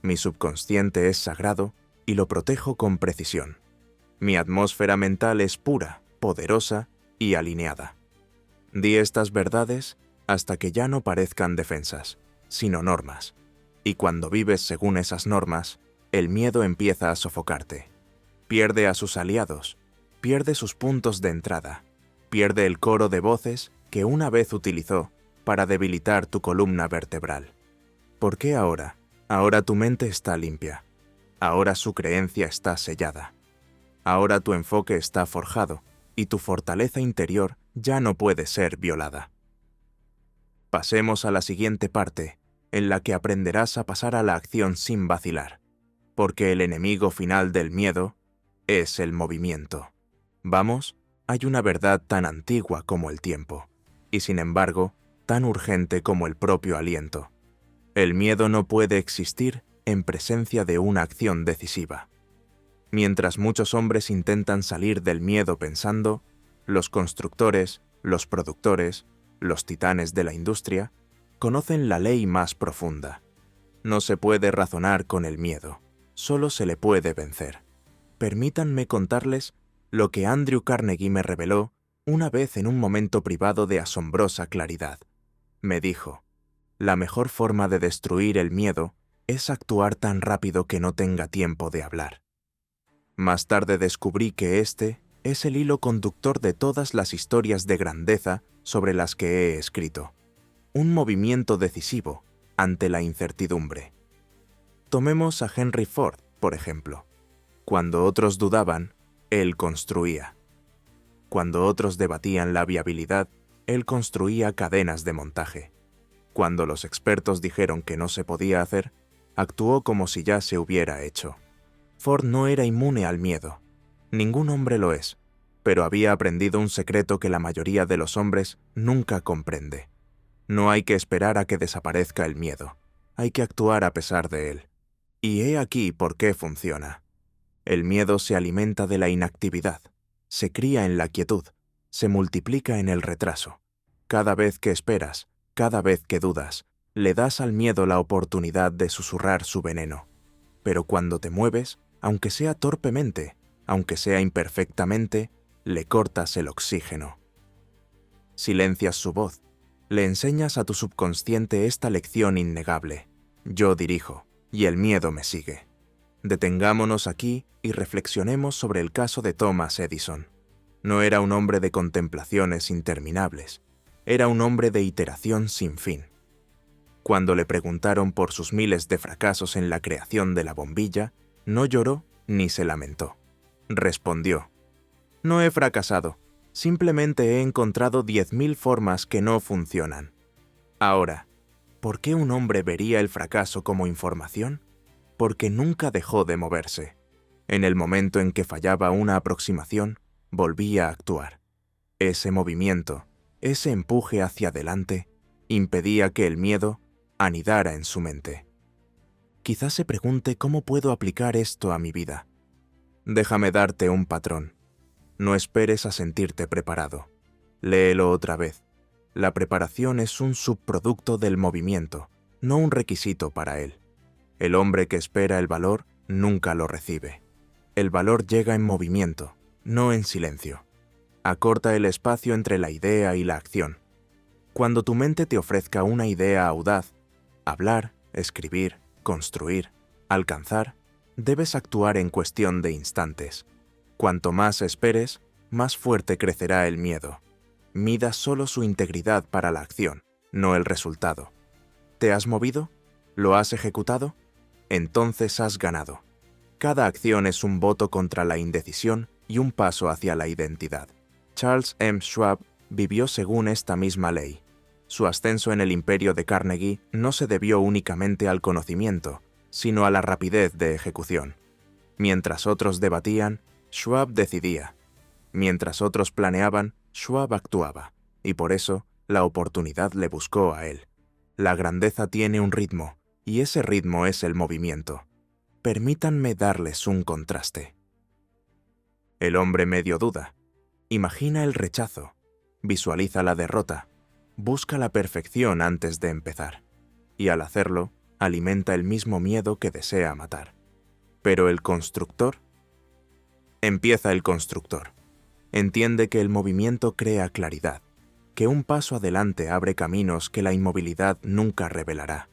Mi subconsciente es sagrado y lo protejo con precisión. Mi atmósfera mental es pura, poderosa y alineada. Di estas verdades hasta que ya no parezcan defensas, sino normas. Y cuando vives según esas normas, el miedo empieza a sofocarte. Pierde a sus aliados, pierde sus puntos de entrada, pierde el coro de voces que una vez utilizó para debilitar tu columna vertebral. ¿Por qué ahora? Ahora tu mente está limpia. Ahora su creencia está sellada. Ahora tu enfoque está forjado y tu fortaleza interior ya no puede ser violada. Pasemos a la siguiente parte, en la que aprenderás a pasar a la acción sin vacilar, porque el enemigo final del miedo es el movimiento. Vamos, hay una verdad tan antigua como el tiempo, y sin embargo, tan urgente como el propio aliento. El miedo no puede existir en presencia de una acción decisiva. Mientras muchos hombres intentan salir del miedo pensando, los constructores, los productores, los titanes de la industria, conocen la ley más profunda. No se puede razonar con el miedo, solo se le puede vencer. Permítanme contarles lo que Andrew Carnegie me reveló una vez en un momento privado de asombrosa claridad. Me dijo, la mejor forma de destruir el miedo es actuar tan rápido que no tenga tiempo de hablar. Más tarde descubrí que este es el hilo conductor de todas las historias de grandeza sobre las que he escrito. Un movimiento decisivo ante la incertidumbre. Tomemos a Henry Ford, por ejemplo. Cuando otros dudaban, él construía. Cuando otros debatían la viabilidad, él construía cadenas de montaje. Cuando los expertos dijeron que no se podía hacer, actuó como si ya se hubiera hecho. Ford no era inmune al miedo. Ningún hombre lo es, pero había aprendido un secreto que la mayoría de los hombres nunca comprende. No hay que esperar a que desaparezca el miedo. Hay que actuar a pesar de él. Y he aquí por qué funciona. El miedo se alimenta de la inactividad, se cría en la quietud, se multiplica en el retraso. Cada vez que esperas, cada vez que dudas, le das al miedo la oportunidad de susurrar su veneno. Pero cuando te mueves, aunque sea torpemente, aunque sea imperfectamente, le cortas el oxígeno. Silencias su voz, le enseñas a tu subconsciente esta lección innegable. Yo dirijo, y el miedo me sigue. Detengámonos aquí y reflexionemos sobre el caso de Thomas Edison. No era un hombre de contemplaciones interminables, era un hombre de iteración sin fin. Cuando le preguntaron por sus miles de fracasos en la creación de la bombilla, no lloró ni se lamentó. Respondió, no he fracasado, simplemente he encontrado 10.000 formas que no funcionan. Ahora, ¿por qué un hombre vería el fracaso como información? Porque nunca dejó de moverse. En el momento en que fallaba una aproximación, volvía a actuar. Ese movimiento, ese empuje hacia adelante, impedía que el miedo anidara en su mente. Quizás se pregunte cómo puedo aplicar esto a mi vida. Déjame darte un patrón. No esperes a sentirte preparado. Léelo otra vez. La preparación es un subproducto del movimiento, no un requisito para él. El hombre que espera el valor nunca lo recibe. El valor llega en movimiento, no en silencio. Acorta el espacio entre la idea y la acción. Cuando tu mente te ofrezca una idea audaz, hablar, escribir, construir, alcanzar, debes actuar en cuestión de instantes. Cuanto más esperes, más fuerte crecerá el miedo. Mida solo su integridad para la acción, no el resultado. ¿Te has movido? ¿Lo has ejecutado? Entonces has ganado. Cada acción es un voto contra la indecisión y un paso hacia la identidad. Charles M. Schwab vivió según esta misma ley. Su ascenso en el imperio de Carnegie no se debió únicamente al conocimiento, sino a la rapidez de ejecución. Mientras otros debatían, Schwab decidía. Mientras otros planeaban, Schwab actuaba, y por eso la oportunidad le buscó a él. La grandeza tiene un ritmo, y ese ritmo es el movimiento. Permítanme darles un contraste. El hombre medio duda. Imagina el rechazo. Visualiza la derrota. Busca la perfección antes de empezar. Y al hacerlo, alimenta el mismo miedo que desea matar. Pero el constructor. Empieza el constructor. Entiende que el movimiento crea claridad, que un paso adelante abre caminos que la inmovilidad nunca revelará.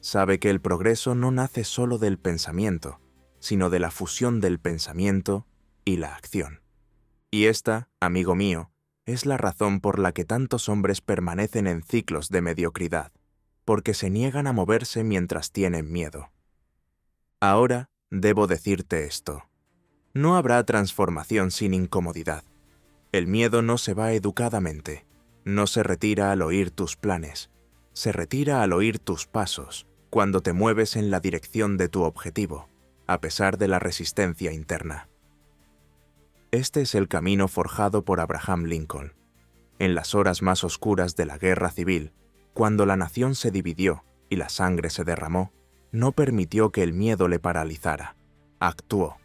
Sabe que el progreso no nace solo del pensamiento, sino de la fusión del pensamiento y la acción. Y esta, amigo mío, es la razón por la que tantos hombres permanecen en ciclos de mediocridad, porque se niegan a moverse mientras tienen miedo. Ahora debo decirte esto. No habrá transformación sin incomodidad. El miedo no se va educadamente, no se retira al oír tus planes, se retira al oír tus pasos, cuando te mueves en la dirección de tu objetivo, a pesar de la resistencia interna. Este es el camino forjado por Abraham Lincoln. En las horas más oscuras de la guerra civil, cuando la nación se dividió y la sangre se derramó, no permitió que el miedo le paralizara. Actuó,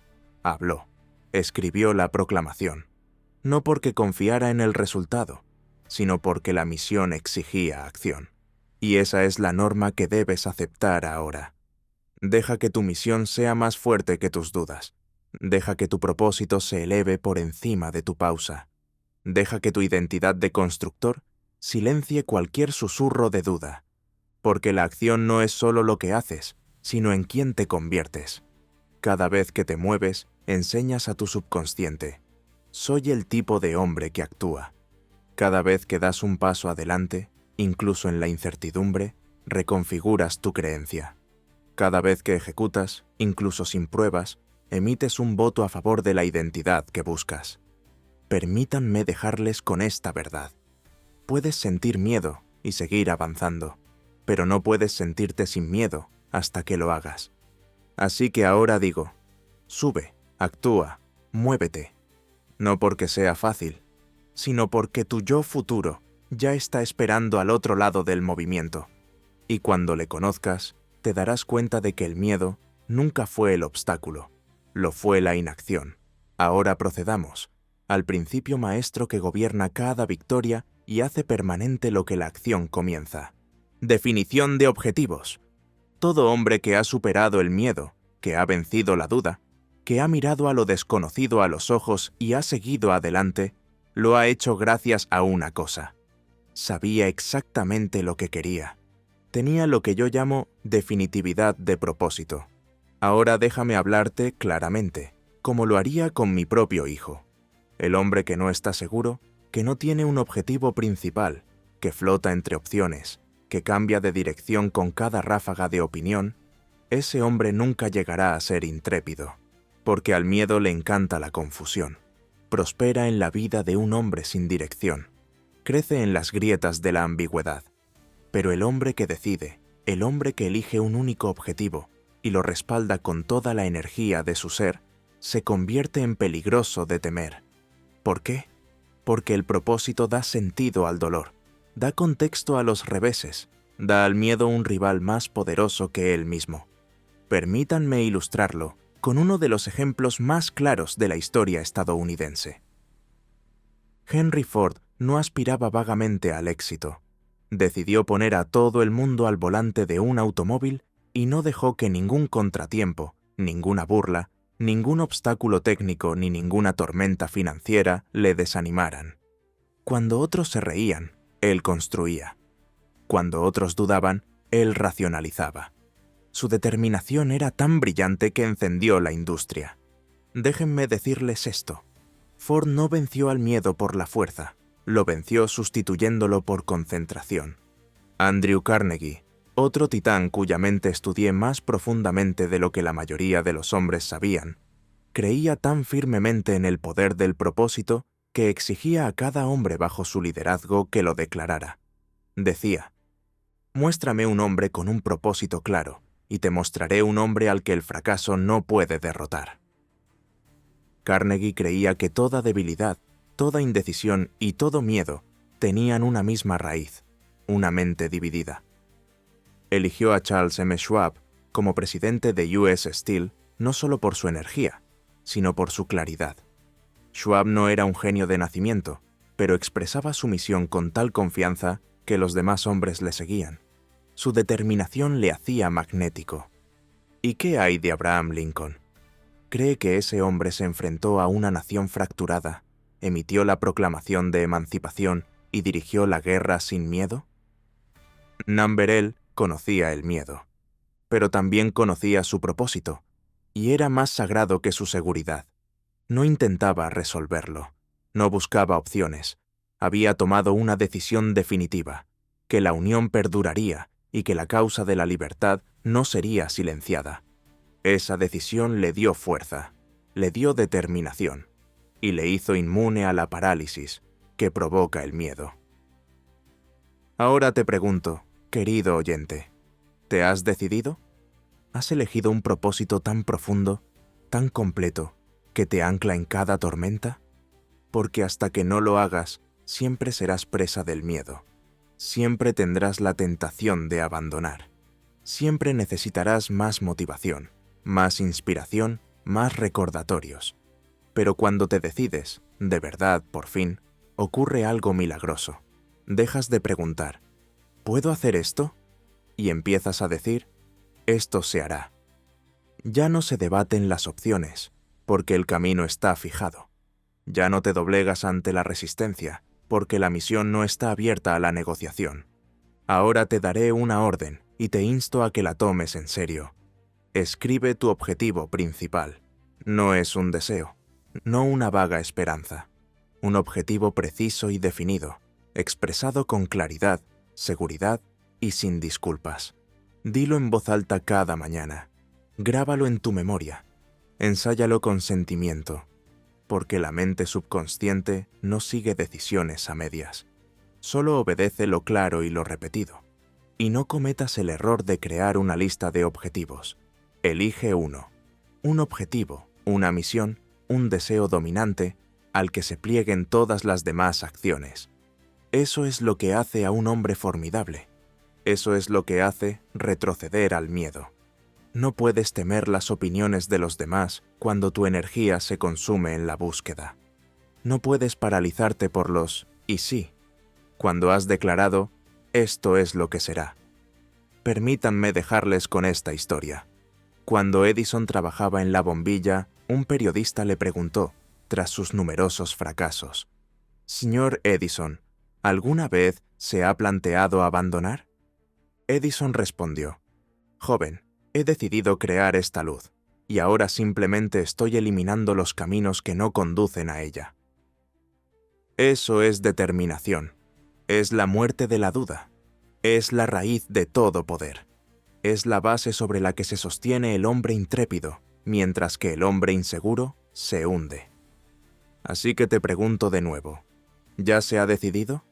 habló, escribió la proclamación, no porque confiara en el resultado, sino porque la misión exigía acción. Y esa es la norma que debes aceptar ahora. Deja que tu misión sea más fuerte que tus dudas. Deja que tu propósito se eleve por encima de tu pausa. Deja que tu identidad de constructor silencie cualquier susurro de duda, porque la acción no es solo lo que haces, sino en quién te conviertes. Cada vez que te mueves, enseñas a tu subconsciente: soy el tipo de hombre que actúa. Cada vez que das un paso adelante, incluso en la incertidumbre, reconfiguras tu creencia. Cada vez que ejecutas, incluso sin pruebas, emites un voto a favor de la identidad que buscas. Permítanme dejarles con esta verdad. Puedes sentir miedo y seguir avanzando, pero no puedes sentirte sin miedo hasta que lo hagas. Así que ahora digo, sube, actúa, muévete. No porque sea fácil, sino porque tu yo futuro ya está esperando al otro lado del movimiento. Y cuando le conozcas, te darás cuenta de que el miedo nunca fue el obstáculo, lo fue la inacción. Ahora procedamos al principio maestro que gobierna cada victoria y hace permanente lo que la acción comienza. Definición de objetivos. Todo hombre que ha superado el miedo, que ha vencido la duda, que ha mirado a lo desconocido a los ojos y ha seguido adelante, lo ha hecho gracias a una cosa. Sabía exactamente lo que quería. Tenía lo que yo llamo definitividad de propósito. Ahora déjame hablarte claramente, como lo haría con mi propio hijo. El hombre que no está seguro, que no tiene un objetivo principal, que flota entre opciones, que cambia de dirección con cada ráfaga de opinión, ese hombre nunca llegará a ser intrépido, porque al miedo le encanta la confusión. Prospera en la vida de un hombre sin dirección. Crece en las grietas de la ambigüedad. Pero el hombre que decide, el hombre que elige un único objetivo y lo respalda con toda la energía de su ser, se convierte en peligroso de temer. ¿Por qué? Porque el propósito da sentido al dolor, da contexto a los reveses, da al miedo un rival más poderoso que él mismo. Permítanme ilustrarlo con uno de los ejemplos más claros de la historia estadounidense. Henry Ford no aspiraba vagamente al éxito. Decidió poner a todo el mundo al volante de un automóvil y no dejó que ningún contratiempo, ninguna burla, ningún obstáculo técnico ni ninguna tormenta financiera le desanimaran. Cuando otros se reían, él construía. Cuando otros dudaban, él racionalizaba. Su determinación era tan brillante que encendió la industria. Déjenme decirles esto. Ford no venció al miedo por la fuerza, lo venció sustituyéndolo por concentración. Andrew Carnegie, otro titán cuya mente estudié más profundamente de lo que la mayoría de los hombres sabían, creía tan firmemente en el poder del propósito que exigía a cada hombre bajo su liderazgo que lo declarara. Decía: «Muéstrame un hombre con un propósito claro, y te mostraré un hombre al que el fracaso no puede derrotar». Carnegie creía que toda debilidad, toda indecisión y todo miedo tenían una misma raíz, una mente dividida. Eligió a Charles M. Schwab como presidente de US Steel no solo por su energía, sino por su claridad. Schwab no era un genio de nacimiento, pero expresaba su misión con tal confianza que los demás hombres le seguían. Su determinación le hacía magnético. ¿Y qué hay de Abraham Lincoln? ¿Cree que ese hombre se enfrentó a una nación fracturada, emitió la proclamación de emancipación y dirigió la guerra sin miedo? Namberell conocía el miedo, pero también conocía su propósito, y era más sagrado que su seguridad. No intentaba resolverlo, no buscaba opciones. Había tomado una decisión definitiva, que la unión perduraría y que la causa de la libertad no sería silenciada. Esa decisión le dio fuerza, le dio determinación, y le hizo inmune a la parálisis que provoca el miedo. Ahora te pregunto, querido oyente, ¿te has decidido? ¿Has elegido un propósito tan profundo, tan completo, que te ancla en cada tormenta? Porque hasta que no lo hagas, siempre serás presa del miedo. Siempre tendrás la tentación de abandonar. Siempre necesitarás más motivación, más inspiración, más recordatorios. Pero cuando te decides, de verdad, por fin, ocurre algo milagroso. Dejas de preguntar, ¿puedo hacer esto? Y empiezas a decir, esto se hará. Ya no se debaten las opciones, porque el camino está fijado. Ya no te doblegas ante la resistencia, porque la misión no está abierta a la negociación. Ahora te daré una orden y te insto a que la tomes en serio. Escribe tu objetivo principal. No es un deseo, no una vaga esperanza. Un objetivo preciso y definido, expresado con claridad, seguridad y sin disculpas. Dilo en voz alta cada mañana. Grábalo en tu memoria. Ensáyalo con sentimiento, porque la mente subconsciente no sigue decisiones a medias. Solo obedece lo claro y lo repetido. Y no cometas el error de crear una lista de objetivos. Elige uno. Un objetivo, una misión, un deseo dominante al que se plieguen todas las demás acciones. Eso es lo que hace a un hombre formidable. Eso es lo que hace retroceder al miedo. No puedes temer las opiniones de los demás cuando tu energía se consume en la búsqueda. No puedes paralizarte por los «y sí», cuando has declarado «esto es lo que será». Permítanme dejarles con esta historia. Cuando Edison trabajaba en la bombilla, un periodista le preguntó, tras sus numerosos fracasos, «Señor Edison, ¿alguna vez se ha planteado abandonar?» Edison respondió, «Joven, he decidido crear esta luz, y ahora simplemente estoy eliminando los caminos que no conducen a ella». Eso es determinación. Es la muerte de la duda. Es la raíz de todo poder. Es la base sobre la que se sostiene el hombre intrépido, mientras que el hombre inseguro se hunde. Así que te pregunto de nuevo, ¿ya se ha decidido?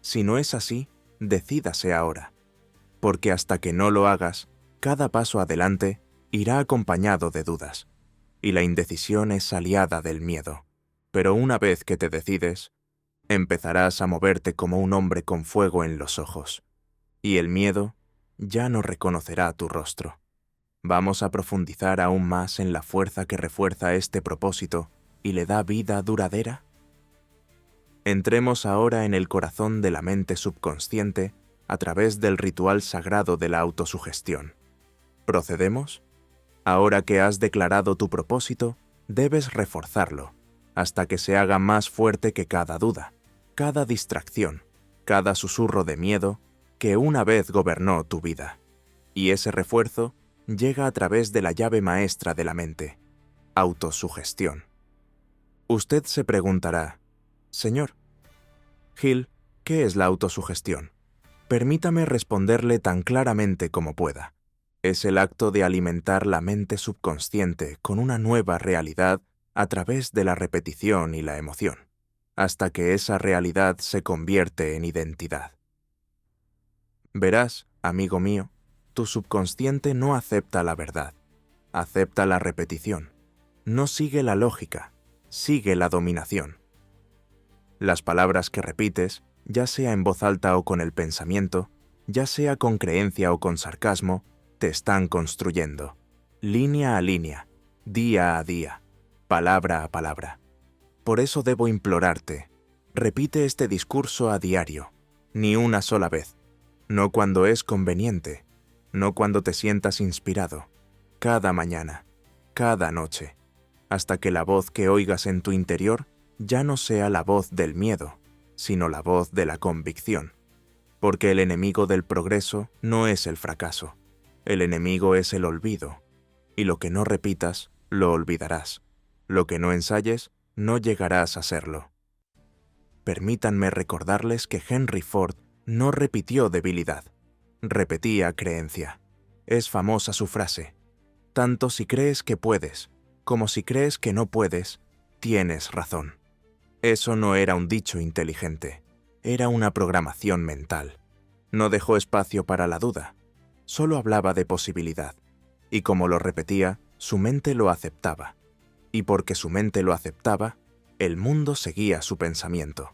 Si no es así, decídase ahora. Porque hasta que no lo hagas, cada paso adelante irá acompañado de dudas, y la indecisión es aliada del miedo. Pero una vez que te decides, empezarás a moverte como un hombre con fuego en los ojos, y el miedo ya no reconocerá tu rostro. Vamos a profundizar aún más en la fuerza que refuerza este propósito y le da vida duradera. Entremos ahora en el corazón de la mente subconsciente a través del ritual sagrado de la autosugestión. ¿Procedemos? Ahora que has declarado tu propósito, debes reforzarlo, hasta que se haga más fuerte que cada duda, cada distracción, cada susurro de miedo que una vez gobernó tu vida. Y ese refuerzo llega a través de la llave maestra de la mente, autosugestión. Usted se preguntará, Señor Hill, ¿qué es la autosugestión? Permítame responderle tan claramente como pueda. Es el acto de alimentar la mente subconsciente con una nueva realidad a través de la repetición y la emoción. hasta que esa realidad se convierte en identidad. Verás, amigo mío, tu subconsciente no acepta la verdad, acepta la repetición, no sigue la lógica, sigue la dominación. Las palabras que repites, ya sea en voz alta o con el pensamiento, ya sea con creencia o con sarcasmo, te están construyendo, línea a línea, día a día, palabra a palabra. Por eso debo implorarte, repite este discurso a diario, ni una sola vez, no cuando es conveniente, no cuando te sientas inspirado, cada mañana, cada noche, hasta que la voz que oigas en tu interior ya no sea la voz del miedo, sino la voz de la convicción. Porque el enemigo del progreso no es el fracaso, el enemigo es el olvido, y lo que no repitas, lo olvidarás. Lo que no ensayes, no llegarás a serlo. Permítanme recordarles que Henry Ford no repitió debilidad, repetía creencia. Es famosa su frase: tanto si crees que puedes, como si crees que no puedes, tienes razón. Eso no era un dicho inteligente, era una programación mental. No dejó espacio para la duda, solo hablaba de posibilidad, y como lo repetía, su mente lo aceptaba. Y porque su mente lo aceptaba, el mundo seguía su pensamiento.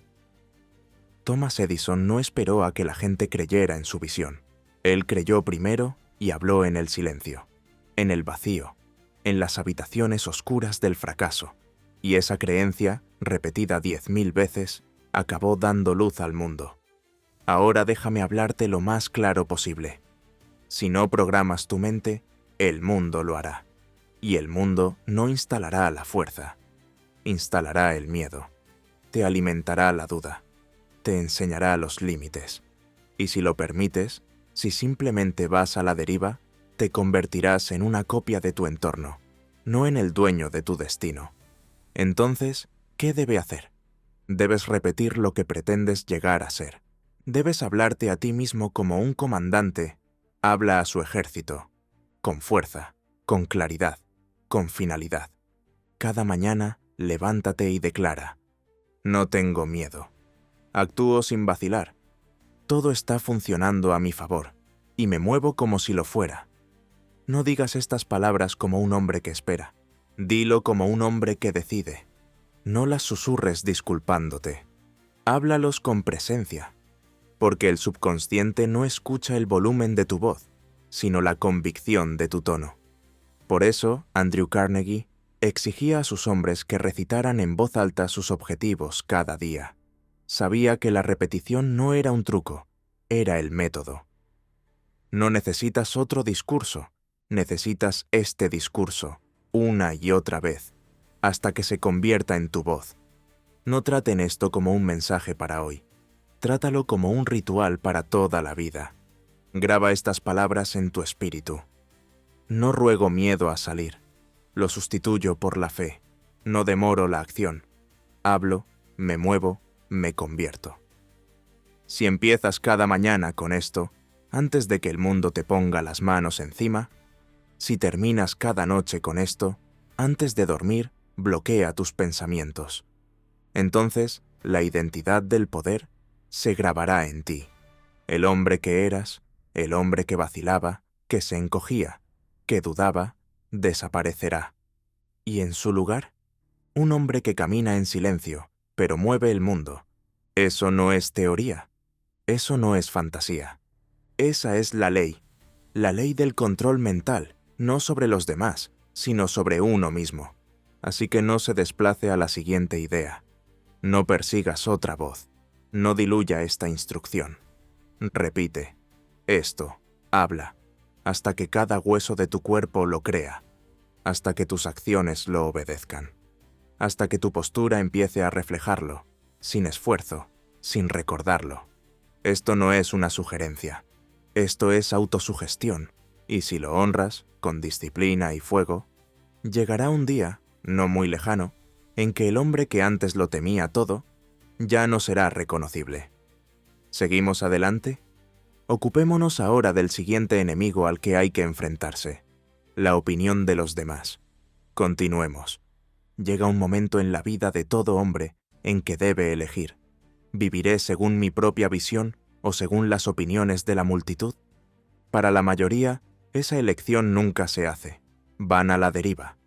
Thomas Edison no esperó a que la gente creyera en su visión. Él creyó primero y habló en el silencio, en el vacío, en las habitaciones oscuras del fracaso. Y esa creencia, repetida 10.000 veces, acabó dando luz al mundo. Ahora déjame hablarte lo más claro posible. Si no programas tu mente, el mundo lo hará. Y el mundo no instalará la fuerza, instalará el miedo, te alimentará la duda, te enseñará los límites. Y si lo permites, si simplemente vas a la deriva, te convertirás en una copia de tu entorno, no en el dueño de tu destino. Entonces, ¿qué debe hacer? Debes repetir lo que pretendes llegar a ser. Debes hablarte a ti mismo como un comandante habla a su ejército, con fuerza, con claridad, con finalidad. Cada mañana, levántate y declara: no tengo miedo. Actúo sin vacilar. Todo está funcionando a mi favor, y me muevo como si lo fuera. No digas estas palabras como un hombre que espera. Dilo como un hombre que decide. No las susurres disculpándote. Háblalos con presencia, porque el subconsciente no escucha el volumen de tu voz, sino la convicción de tu tono. Por eso, Andrew Carnegie exigía a sus hombres que recitaran en voz alta sus objetivos cada día. Sabía que la repetición no era un truco, era el método. No necesitas otro discurso, necesitas este discurso, una y otra vez, hasta que se convierta en tu voz. No traten esto como un mensaje para hoy, trátalo como un ritual para toda la vida. Graba estas palabras en tu espíritu. No ruego miedo a salir, lo sustituyo por la fe, no demoro la acción. Hablo, me muevo, me convierto. Si empiezas cada mañana con esto, antes de que el mundo te ponga las manos encima, si terminas cada noche con esto, antes de dormir, bloquea tus pensamientos. Entonces, la identidad del poder se grabará en ti. El hombre que eras, el hombre que vacilaba, que se encogía, que dudaba, desaparecerá. Y en su lugar, un hombre que camina en silencio, pero mueve el mundo. Eso no es teoría, eso no es fantasía. Esa es la ley del control mental, no sobre los demás, sino sobre uno mismo. Así que no se desplace a la siguiente idea. No persigas otra voz, no diluya esta instrucción. Repite esto, habla, hasta que cada hueso de tu cuerpo lo crea, hasta que tus acciones lo obedezcan, hasta que tu postura empiece a reflejarlo, sin esfuerzo, sin recordarlo. Esto no es una sugerencia, esto es autosugestión, y si lo honras, con disciplina y fuego, llegará un día, no muy lejano, en que el hombre que antes lo temía todo, ya no será reconocible. ¿Seguimos adelante? Ocupémonos ahora del siguiente enemigo al que hay que enfrentarse, la opinión de los demás. Continuemos. Llega un momento en la vida de todo hombre en que debe elegir. ¿Viviré según mi propia visión o según las opiniones de la multitud? Para la mayoría, esa elección nunca se hace. Van a la deriva,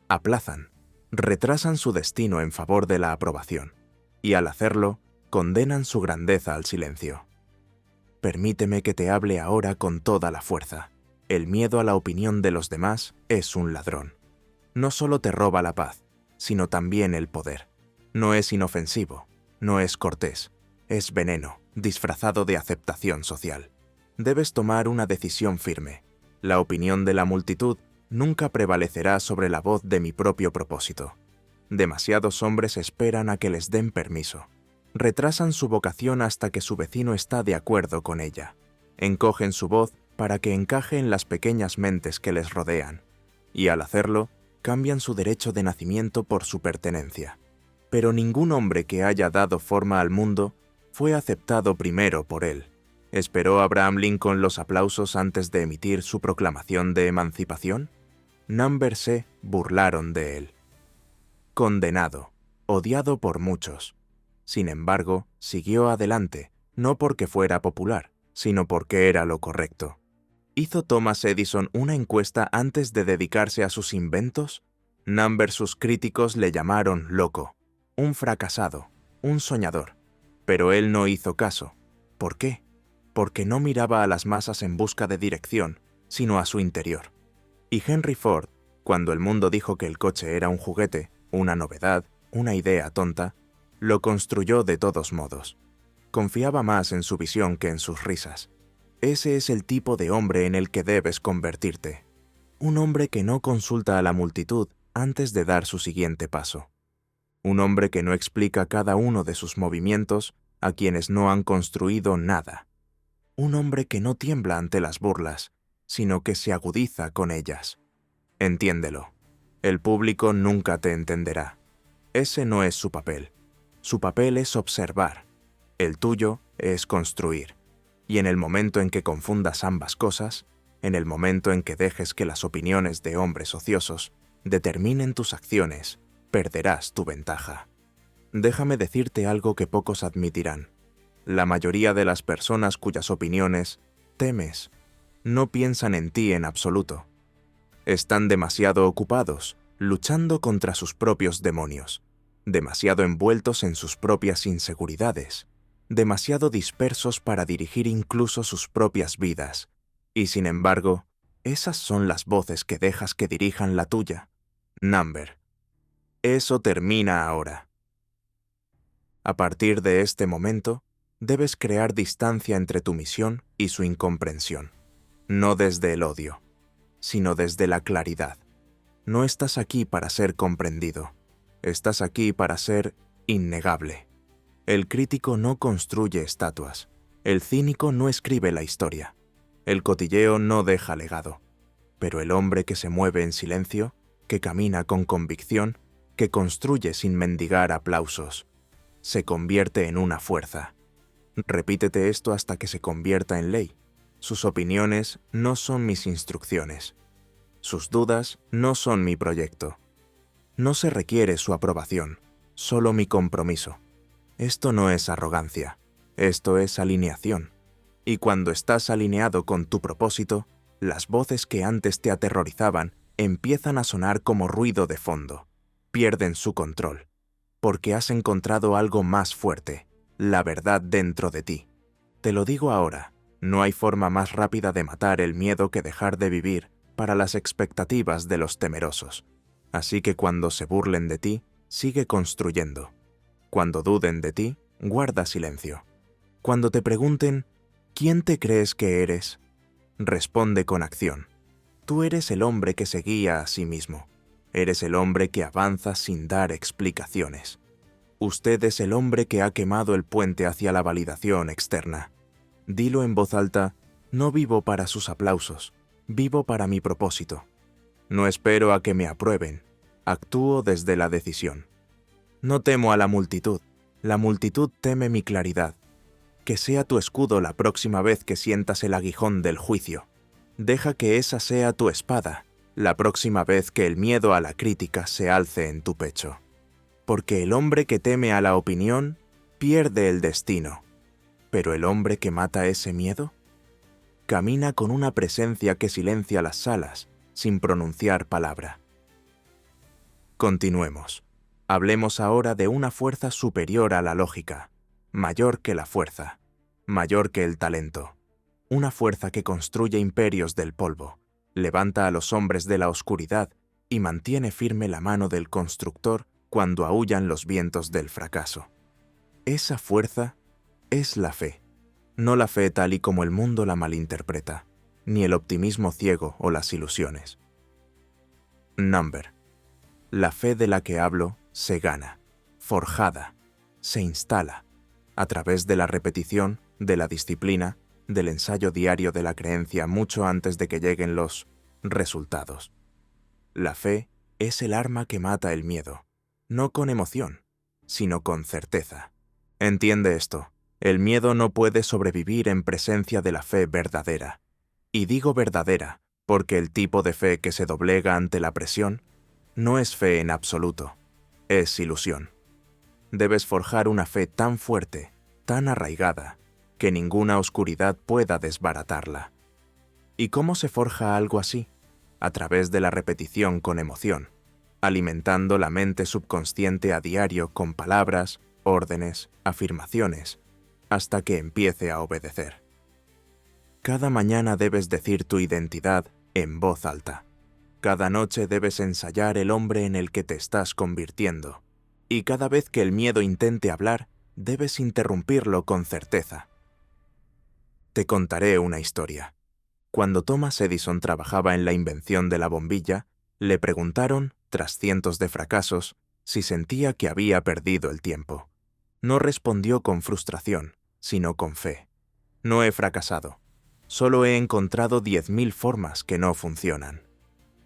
aplazan, retrasan su destino en favor de la aprobación, y al hacerlo, condenan su grandeza al silencio. Permíteme que te hable ahora con toda la fuerza. El miedo a la opinión de los demás es un ladrón. No solo te roba la paz, sino también el poder. No es inofensivo, no es cortés, es veneno, disfrazado de aceptación social. Debes tomar una decisión firme. La opinión de la multitud nunca prevalecerá sobre la voz de mi propio propósito. Demasiados hombres esperan a que les den permiso. Retrasan su vocación hasta que su vecino está de acuerdo con ella. Encogen su voz para que encaje en las pequeñas mentes que les rodean. Y al hacerlo, cambian su derecho de nacimiento por su pertenencia. Pero ningún hombre que haya dado forma al mundo fue aceptado primero por él. ¿Esperó Abraham Lincoln los aplausos antes de emitir su proclamación de emancipación? Number se burlaron de él. Condenado, odiado por muchos. Sin embargo, siguió adelante, no porque fuera popular, sino porque era lo correcto. ¿Hizo Thomas Edison una encuesta antes de dedicarse a sus inventos? Sus críticos le llamaron loco, un fracasado, un soñador. Pero él no hizo caso. ¿Por qué? Porque no miraba a las masas en busca de dirección, sino a su interior. Y Henry Ford, cuando el mundo dijo que el coche era un juguete, una novedad, una idea tonta, lo construyó de todos modos. Confiaba más en su visión que en sus risas. Ese es el tipo de hombre en el que debes convertirte. Un hombre que no consulta a la multitud antes de dar su siguiente paso. Un hombre que no explica cada uno de sus movimientos a quienes no han construido nada. Un hombre que no tiembla ante las burlas, sino que se agudiza con ellas. Entiéndelo. El público nunca te entenderá. Ese no es su papel. Su papel es observar. El tuyo es construir. Y en el momento en que confundas ambas cosas, en el momento en que dejes que las opiniones de hombres ociosos determinen tus acciones, perderás tu ventaja. Déjame decirte algo que pocos admitirán. La mayoría de las personas cuyas opiniones temes no piensan en ti en absoluto. Están demasiado ocupados, luchando contra sus propios demonios, demasiado envueltos en sus propias inseguridades, demasiado dispersos para dirigir incluso sus propias vidas. Y sin embargo, esas son las voces que dejas que dirijan la tuya. Number. Eso termina ahora. A partir de este momento, debes crear distancia entre tu misión y su incomprensión. No desde el odio, sino desde la claridad. No estás aquí para ser comprendido. Estás aquí para ser innegable. El crítico no construye estatuas. El cínico no escribe la historia. El cotilleo no deja legado. Pero el hombre que se mueve en silencio, que camina con convicción, que construye sin mendigar aplausos, se convierte en una fuerza. Repítete esto hasta que se convierta en ley. Sus opiniones no son mis instrucciones. Sus dudas no son mi proyecto. No se requiere su aprobación, solo mi compromiso. Esto no es arrogancia, esto es alineación. Y cuando estás alineado con tu propósito, las voces que antes te aterrorizaban empiezan a sonar como ruido de fondo. Pierden su control, porque has encontrado algo más fuerte, la verdad dentro de ti. Te lo digo ahora, no hay forma más rápida de matar el miedo que dejar de vivir para las expectativas de los temerosos. Así que cuando se burlen de ti, sigue construyendo. Cuando duden de ti, guarda silencio. Cuando te pregunten, ¿quién te crees que eres?, responde con acción. Tú eres el hombre que se guía a sí mismo. Eres el hombre que avanza sin dar explicaciones. Usted es el hombre que ha quemado el puente hacia la validación externa. Dilo en voz alta, no vivo para sus aplausos, vivo para mi propósito. No espero a que me aprueben, actúo desde la decisión. No temo a la multitud teme mi claridad. Que sea tu escudo la próxima vez que sientas el aguijón del juicio. Deja que esa sea tu espada la próxima vez que el miedo a la crítica se alce en tu pecho. porque el hombre que teme a la opinión pierde el destino. Pero el hombre que mata ese miedo camina con una presencia que silencia las salas sin pronunciar palabra. Continuemos. Hablemos ahora de una fuerza superior a la lógica, mayor que la fuerza, mayor que el talento. Una fuerza que construye imperios del polvo, levanta a los hombres de la oscuridad y mantiene firme la mano del constructor cuando aúllan los vientos del fracaso. Esa fuerza es la fe, no la fe tal y como el mundo la malinterpreta, ni el optimismo ciego o las ilusiones. Number. La fe de la que hablo se gana, forjada, se instala, a través de la repetición, de la disciplina, del ensayo diario de la creencia mucho antes de que lleguen los resultados. La fe es el arma que mata el miedo, no con emoción, sino con certeza. Entiende esto, el miedo no puede sobrevivir en presencia de la fe verdadera. Y digo verdadera porque el tipo de fe que se doblega ante la presión no es fe en absoluto, es ilusión. Debes forjar una fe tan fuerte, tan arraigada, que ninguna oscuridad pueda desbaratarla. ¿Y cómo se forja algo así? A través de la repetición con emoción, alimentando la mente subconsciente a diario con palabras, órdenes, afirmaciones, hasta que empiece a obedecer. Cada mañana debes decir tu identidad en voz alta. Cada noche debes ensayar el hombre en el que te estás convirtiendo. Y cada vez que el miedo intente hablar, debes interrumpirlo con certeza. Te contaré una historia. Cuando Thomas Edison trabajaba en la invención de la bombilla, le preguntaron, tras cientos de fracasos, si sentía que había perdido el tiempo. No respondió con frustración, sino con fe. No he fracasado. Solo he encontrado 10.000 formas que no funcionan.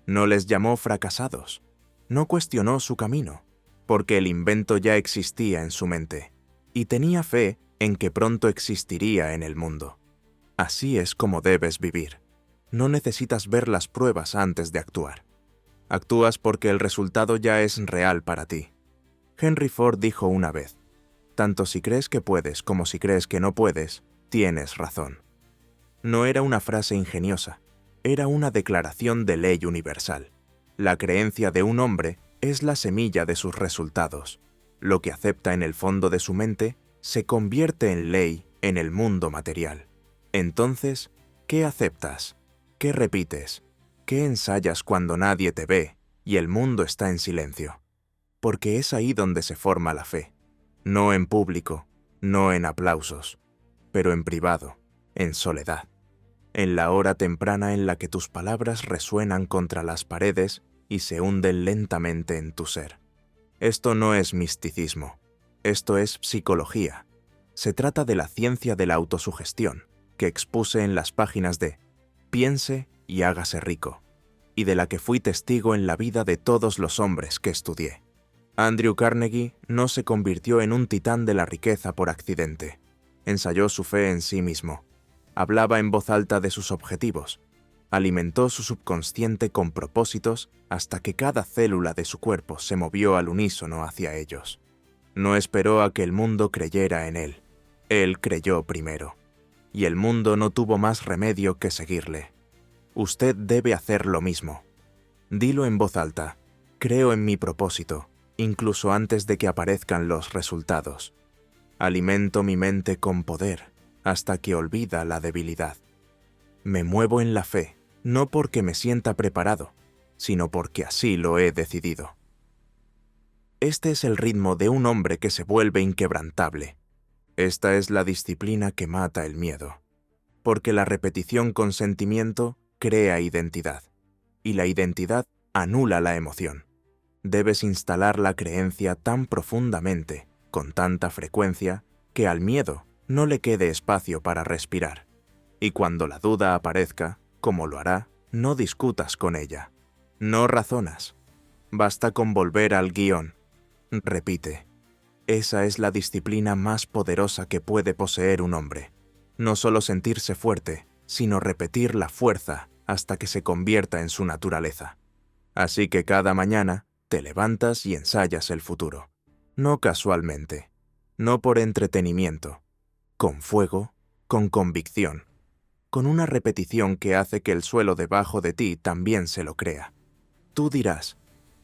No les llamó fracasados. No cuestionó su camino, porque el invento ya existía en su mente, y tenía fe en que pronto existiría en el mundo. Así es como debes vivir. No necesitas ver las pruebas antes de actuar. Actúas porque el resultado ya es real para ti. Henry Ford dijo una vez, tanto si crees que puedes como si crees que no puedes, tienes razón. No era una frase ingeniosa, era una declaración de ley universal. La creencia de un hombre es la semilla de sus resultados. Lo que acepta en el fondo de su mente se convierte en ley en el mundo material. Entonces, ¿qué aceptas? ¿Qué repites? ¿Qué ensayas cuando nadie te ve y el mundo está en silencio? Porque es ahí donde se forma la fe. No en público, no en aplausos, pero en privado, en soledad. En la hora temprana en la que tus palabras resuenan contra las paredes y se hunden lentamente en tu ser. Esto no es misticismo, esto es psicología. Se trata de la ciencia de la autosugestión, que expuse en las páginas de Piense y hágase rico, y de la que fui testigo en la vida de todos los hombres que estudié. Andrew Carnegie no se convirtió en un titán de la riqueza por accidente. Ensayó su fe en sí mismo. Hablaba en voz alta de sus objetivos. Alimentó su subconsciente con propósitos hasta que cada célula de su cuerpo se movió al unísono hacia ellos. No esperó a que el mundo creyera en él. Él creyó primero. Y el mundo no tuvo más remedio que seguirle. Usted debe hacer lo mismo. Dilo en voz alta. Creo en mi propósito, incluso antes de que aparezcan los resultados. Alimento mi mente con poder, hasta que olvida la debilidad. Me muevo en la fe, no porque me sienta preparado, sino porque así lo he decidido. Este es el ritmo de un hombre que se vuelve inquebrantable. Esta es la disciplina que mata el miedo, porque la repetición con sentimiento crea identidad, y la identidad anula la emoción. Debes instalar la creencia tan profundamente, con tanta frecuencia, que al miedo no le quede espacio para respirar. Y cuando la duda aparezca, como lo hará, no discutas con ella. No razonas. Basta con volver al guión. Repite. Esa es la disciplina más poderosa que puede poseer un hombre. No solo sentirse fuerte, sino repetir la fuerza hasta que se convierta en su naturaleza. Así que cada mañana te levantas y ensayas el futuro. no casualmente, no por entretenimiento, con fuego, con convicción, con una repetición que hace que el suelo debajo de ti también se lo crea. Tú dirás,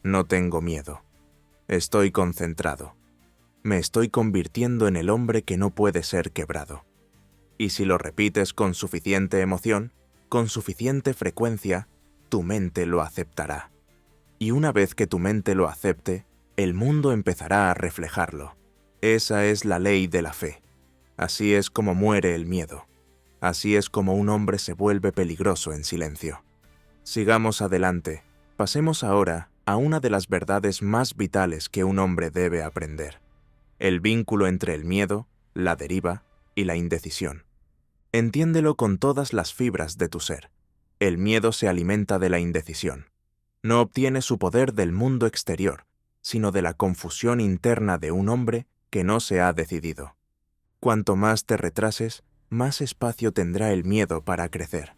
no tengo miedo, estoy concentrado, me estoy convirtiendo en el hombre que no puede ser quebrado. Y si lo repites con suficiente emoción, con suficiente frecuencia, tu mente lo aceptará. Y una vez que tu mente lo acepte, el mundo empezará a reflejarlo. Esa es la ley de la fe. Así es como muere el miedo. Así es como un hombre se vuelve peligroso en silencio. Sigamos adelante. Pasemos ahora a una de las verdades más vitales que un hombre debe aprender: el vínculo entre el miedo, la deriva y la indecisión. Entiéndelo con todas las fibras de tu ser. El miedo se alimenta de la indecisión. No obtiene su poder del mundo exterior, sino de la confusión interna de un hombre que no se ha decidido. Cuanto más te retrases, más espacio tendrá el miedo para crecer.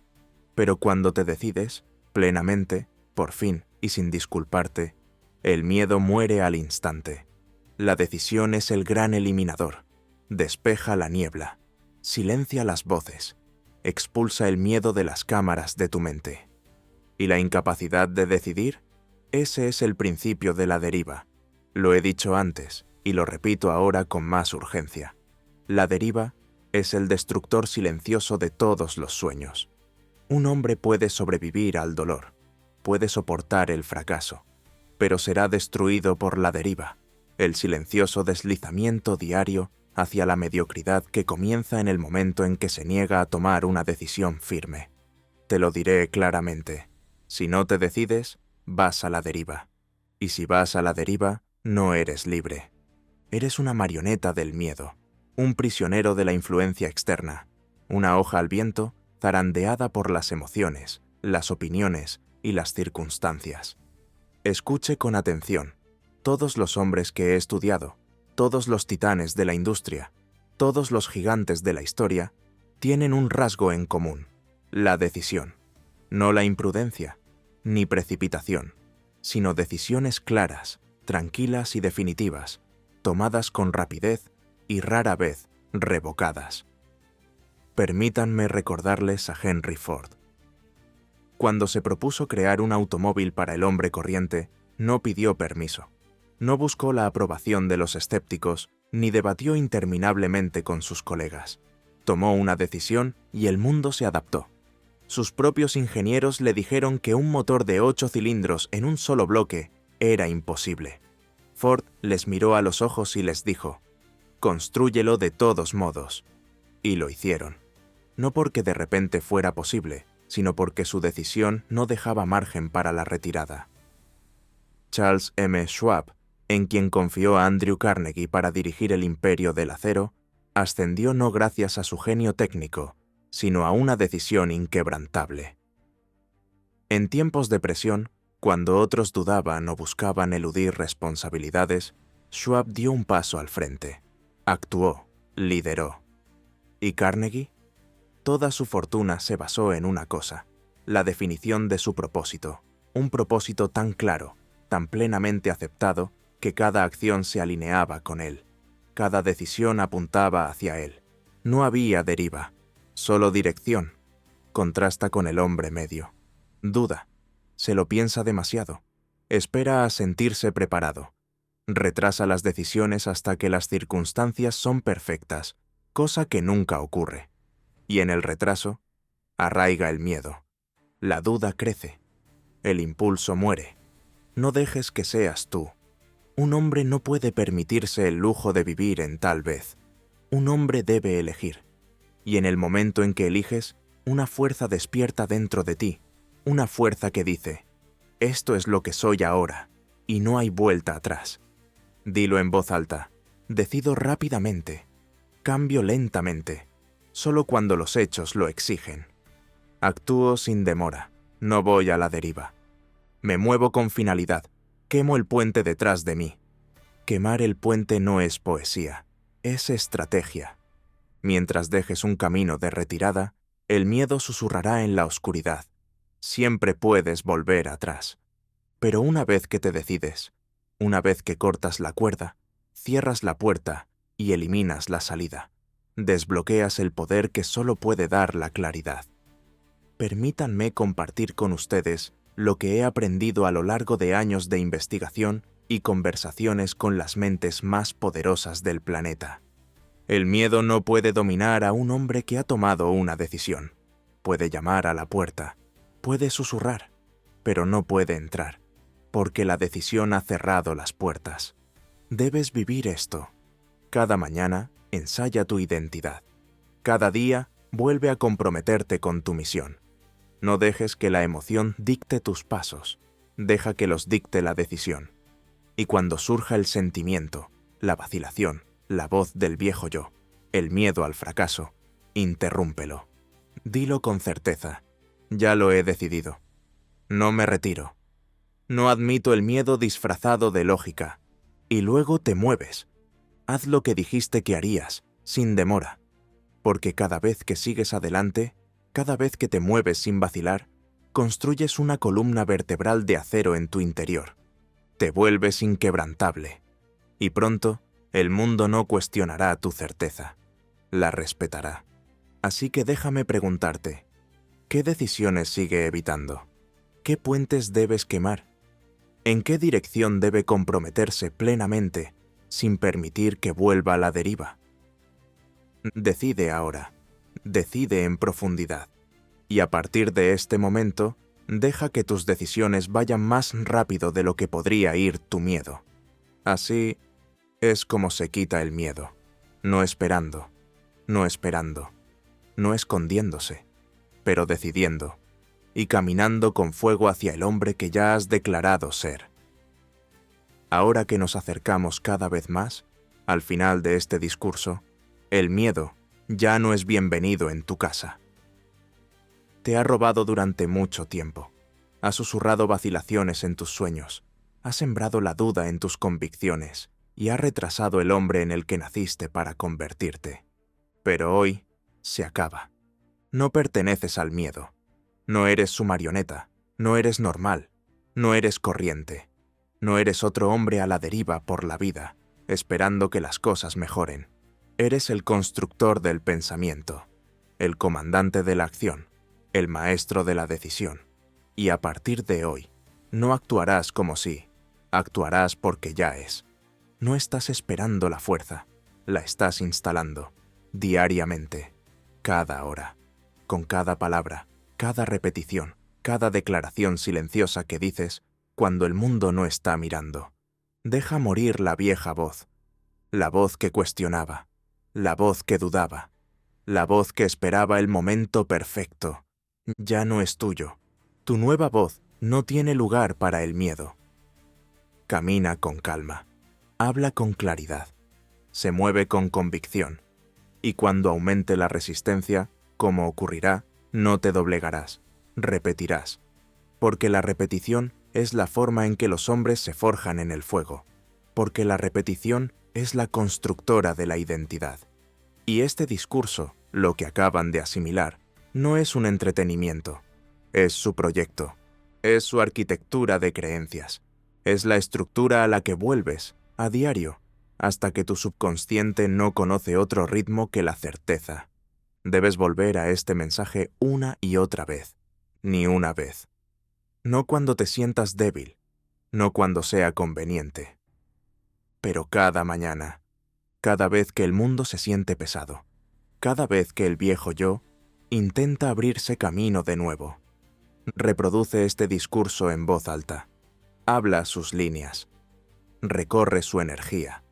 Pero cuando te decides, plenamente, por fin y sin disculparte, el miedo muere al instante. La decisión es el gran eliminador. Despeja la niebla, silencia las voces, expulsa el miedo de las cámaras de tu mente. ¿Y la incapacidad de decidir? Ese es el principio de la deriva. Lo he dicho antes y lo repito ahora con más urgencia. La deriva es el destructor silencioso de todos los sueños. Un hombre puede sobrevivir al dolor, puede soportar el fracaso, pero será destruido por la deriva, el silencioso deslizamiento diario hacia la mediocridad que comienza en el momento en que se niega a tomar una decisión firme. Te lo diré claramente: si no te decides, vas a la deriva. Y si vas a la deriva, no eres libre. Eres una marioneta del miedo, un prisionero de la influencia externa, una hoja al viento zarandeada por las emociones, las opiniones y las circunstancias. Escuche con atención. Todos los hombres que he estudiado, todos los titanes de la industria, todos los gigantes de la historia, tienen un rasgo en común: la decisión. No la imprudencia, ni precipitación, sino decisiones claras, tranquilas y definitivas, tomadas con rapidez y rara vez revocadas. Permítanme recordarles a Henry Ford. Cuando se propuso crear un automóvil para el hombre corriente, no pidió permiso, no buscó la aprobación de los escépticos, ni debatió interminablemente con sus colegas. Tomó una decisión y el mundo se adaptó. Sus propios ingenieros le dijeron que un motor de 8 cilindros en un solo bloque era imposible. Ford les miró a los ojos y les dijo: «Constrúyelo de todos modos». Y lo hicieron. No porque de repente fuera posible, sino porque su decisión no dejaba margen para la retirada. Charles M. Schwab, en quien confió a Andrew Carnegie para dirigir el imperio del acero, ascendió no gracias a su genio técnico, sino a una decisión inquebrantable. En tiempos de presión, cuando otros dudaban o buscaban eludir responsabilidades, Schwab dio un paso al frente. Actuó, lideró. ¿Y Carnegie? Toda su fortuna se basó en una cosa: la definición de su propósito, un propósito tan claro, tan plenamente aceptado, que cada acción se alineaba con él. Cada decisión apuntaba hacia él. No había deriva, solo dirección. Contrasta con el hombre medio. Duda, se lo piensa demasiado, espera a sentirse preparado, retrasa las decisiones hasta que las circunstancias son perfectas, cosa que nunca ocurre. Y en el retraso, arraiga el miedo. La duda crece. El impulso muere. No dejes que seas tú. Un hombre no puede permitirse el lujo de vivir en tal vez. Un hombre debe elegir. Y en el momento en que eliges, una fuerza despierta dentro de ti. Una fuerza que dice: esto es lo que soy ahora, y no hay vuelta atrás. Dilo en voz alta. Decido rápidamente. Cambio lentamente. Solo cuando los hechos lo exigen. Actúo sin demora. No voy a la deriva. Me muevo con finalidad. Quemo el puente detrás de mí. Quemar el puente no es poesía, es estrategia. Mientras dejes un camino de retirada, el miedo susurrará en la oscuridad. Siempre puedes volver atrás. Pero una vez que te decides, una vez que cortas la cuerda, cierras la puerta y eliminas la salida. Desbloqueas el poder que solo puede dar la claridad. Permítanme compartir con ustedes lo que he aprendido a lo largo de años de investigación y conversaciones con las mentes más poderosas del planeta. El miedo no puede dominar a un hombre que ha tomado una decisión. Puede llamar a la puerta, puede susurrar, pero no puede entrar, porque la decisión ha cerrado las puertas. Debes vivir esto. Cada mañana, ensaya tu identidad. Cada día, vuelve a comprometerte con tu misión. No dejes que la emoción dicte tus pasos. Deja que los dicte la decisión. Y cuando surja el sentimiento, la vacilación, la voz del viejo yo, el miedo al fracaso, interrúmpelo. Dilo con certeza. Ya lo he decidido. No me retiro. No admito el miedo disfrazado de lógica. Y luego te mueves. Haz lo que dijiste que harías, sin demora. Porque cada vez que sigues adelante, cada vez que te mueves sin vacilar, construyes una columna vertebral de acero en tu interior. Te vuelves inquebrantable. Y pronto, el mundo no cuestionará tu certeza. La respetará. Así que déjame preguntarte, ¿qué decisiones sigue evitando? ¿Qué puentes debes quemar? ¿En qué dirección debe comprometerse plenamente sin permitir que vuelva a la deriva? Decide ahora. Decide en profundidad. Y a partir de este momento, deja que tus decisiones vayan más rápido de lo que podría ir tu miedo. Así es como se quita el miedo. No esperando, no esperando, no escondiéndose, pero decidiendo y caminando con fuego hacia el hombre que ya has declarado ser. Ahora que nos acercamos cada vez más, al final de este discurso, el miedo ya no es bienvenido en tu casa. Te ha robado durante mucho tiempo. Ha susurrado vacilaciones en tus sueños. Ha sembrado la duda en tus convicciones y ha retrasado el hombre en el que naciste para convertirte. Pero hoy se acaba. No perteneces al miedo. No eres su marioneta. No eres normal. No eres corriente. No eres otro hombre a la deriva por la vida, esperando que las cosas mejoren. Eres el constructor del pensamiento, el comandante de la acción, el maestro de la decisión. Y a partir de hoy, no actuarás como si, actuarás porque ya es. No estás esperando la fuerza, la estás instalando, diariamente, cada hora, con cada palabra, cada repetición, cada declaración silenciosa que dices cuando el mundo no está mirando. Deja morir la vieja voz, la voz que cuestionaba, la voz que dudaba, la voz que esperaba el momento perfecto. Ya no es tuyo. Tu nueva voz no tiene lugar para el miedo. Camina con calma, habla con claridad, se mueve con convicción, y cuando aumente la resistencia, como ocurrirá, no te doblegarás, repetirás, porque la repetición es la forma en que los hombres se forjan en el fuego, porque la repetición es la constructora de la identidad. Y este discurso, lo que acaban de asimilar, no es un entretenimiento, es su proyecto, es su arquitectura de creencias, es la estructura a la que vuelves, a diario, hasta que tu subconsciente no conoce otro ritmo que la certeza. Debes volver a este mensaje una y otra vez, ni una vez. No cuando te sientas débil, no cuando sea conveniente, pero cada mañana, cada vez que el mundo se siente pesado, cada vez que el viejo yo intenta abrirse camino de nuevo. Reproduce este discurso en voz alta. Habla sus líneas. Recorre su energía.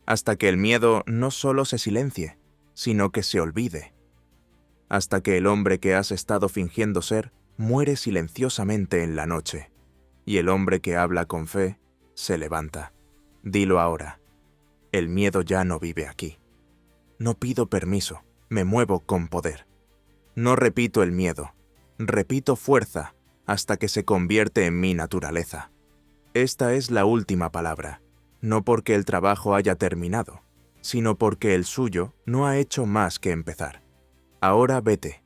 Hasta que el miedo no solo se silencie, sino que se olvide. Hasta que el hombre que has estado fingiendo ser muere silenciosamente en la noche. Y el hombre que habla con fe se levanta. Dilo ahora. El miedo ya no vive aquí. No pido permiso, me muevo con poder. No repito el miedo, repito fuerza hasta que se convierte en mi naturaleza. Esta es la última palabra, no porque el trabajo haya terminado, sino porque el suyo no ha hecho más que empezar. Ahora vete,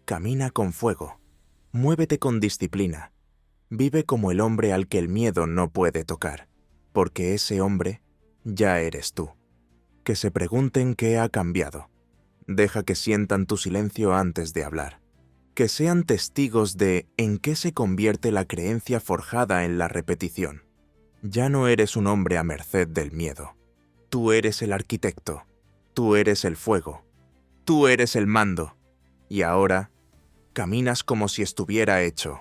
camina con fuego, muévete con disciplina, vive como el hombre al que el miedo no puede tocar, porque ese hombre Ya eres tú. Que se pregunten qué ha cambiado. Deja que sientan tu silencio antes de hablar. Que sean testigos de en qué se convierte la creencia forjada en la repetición. Ya no eres un hombre a merced del miedo. Tú eres el arquitecto. Tú eres el fuego. Tú eres el mando. Y ahora, caminas como si estuviera hecho.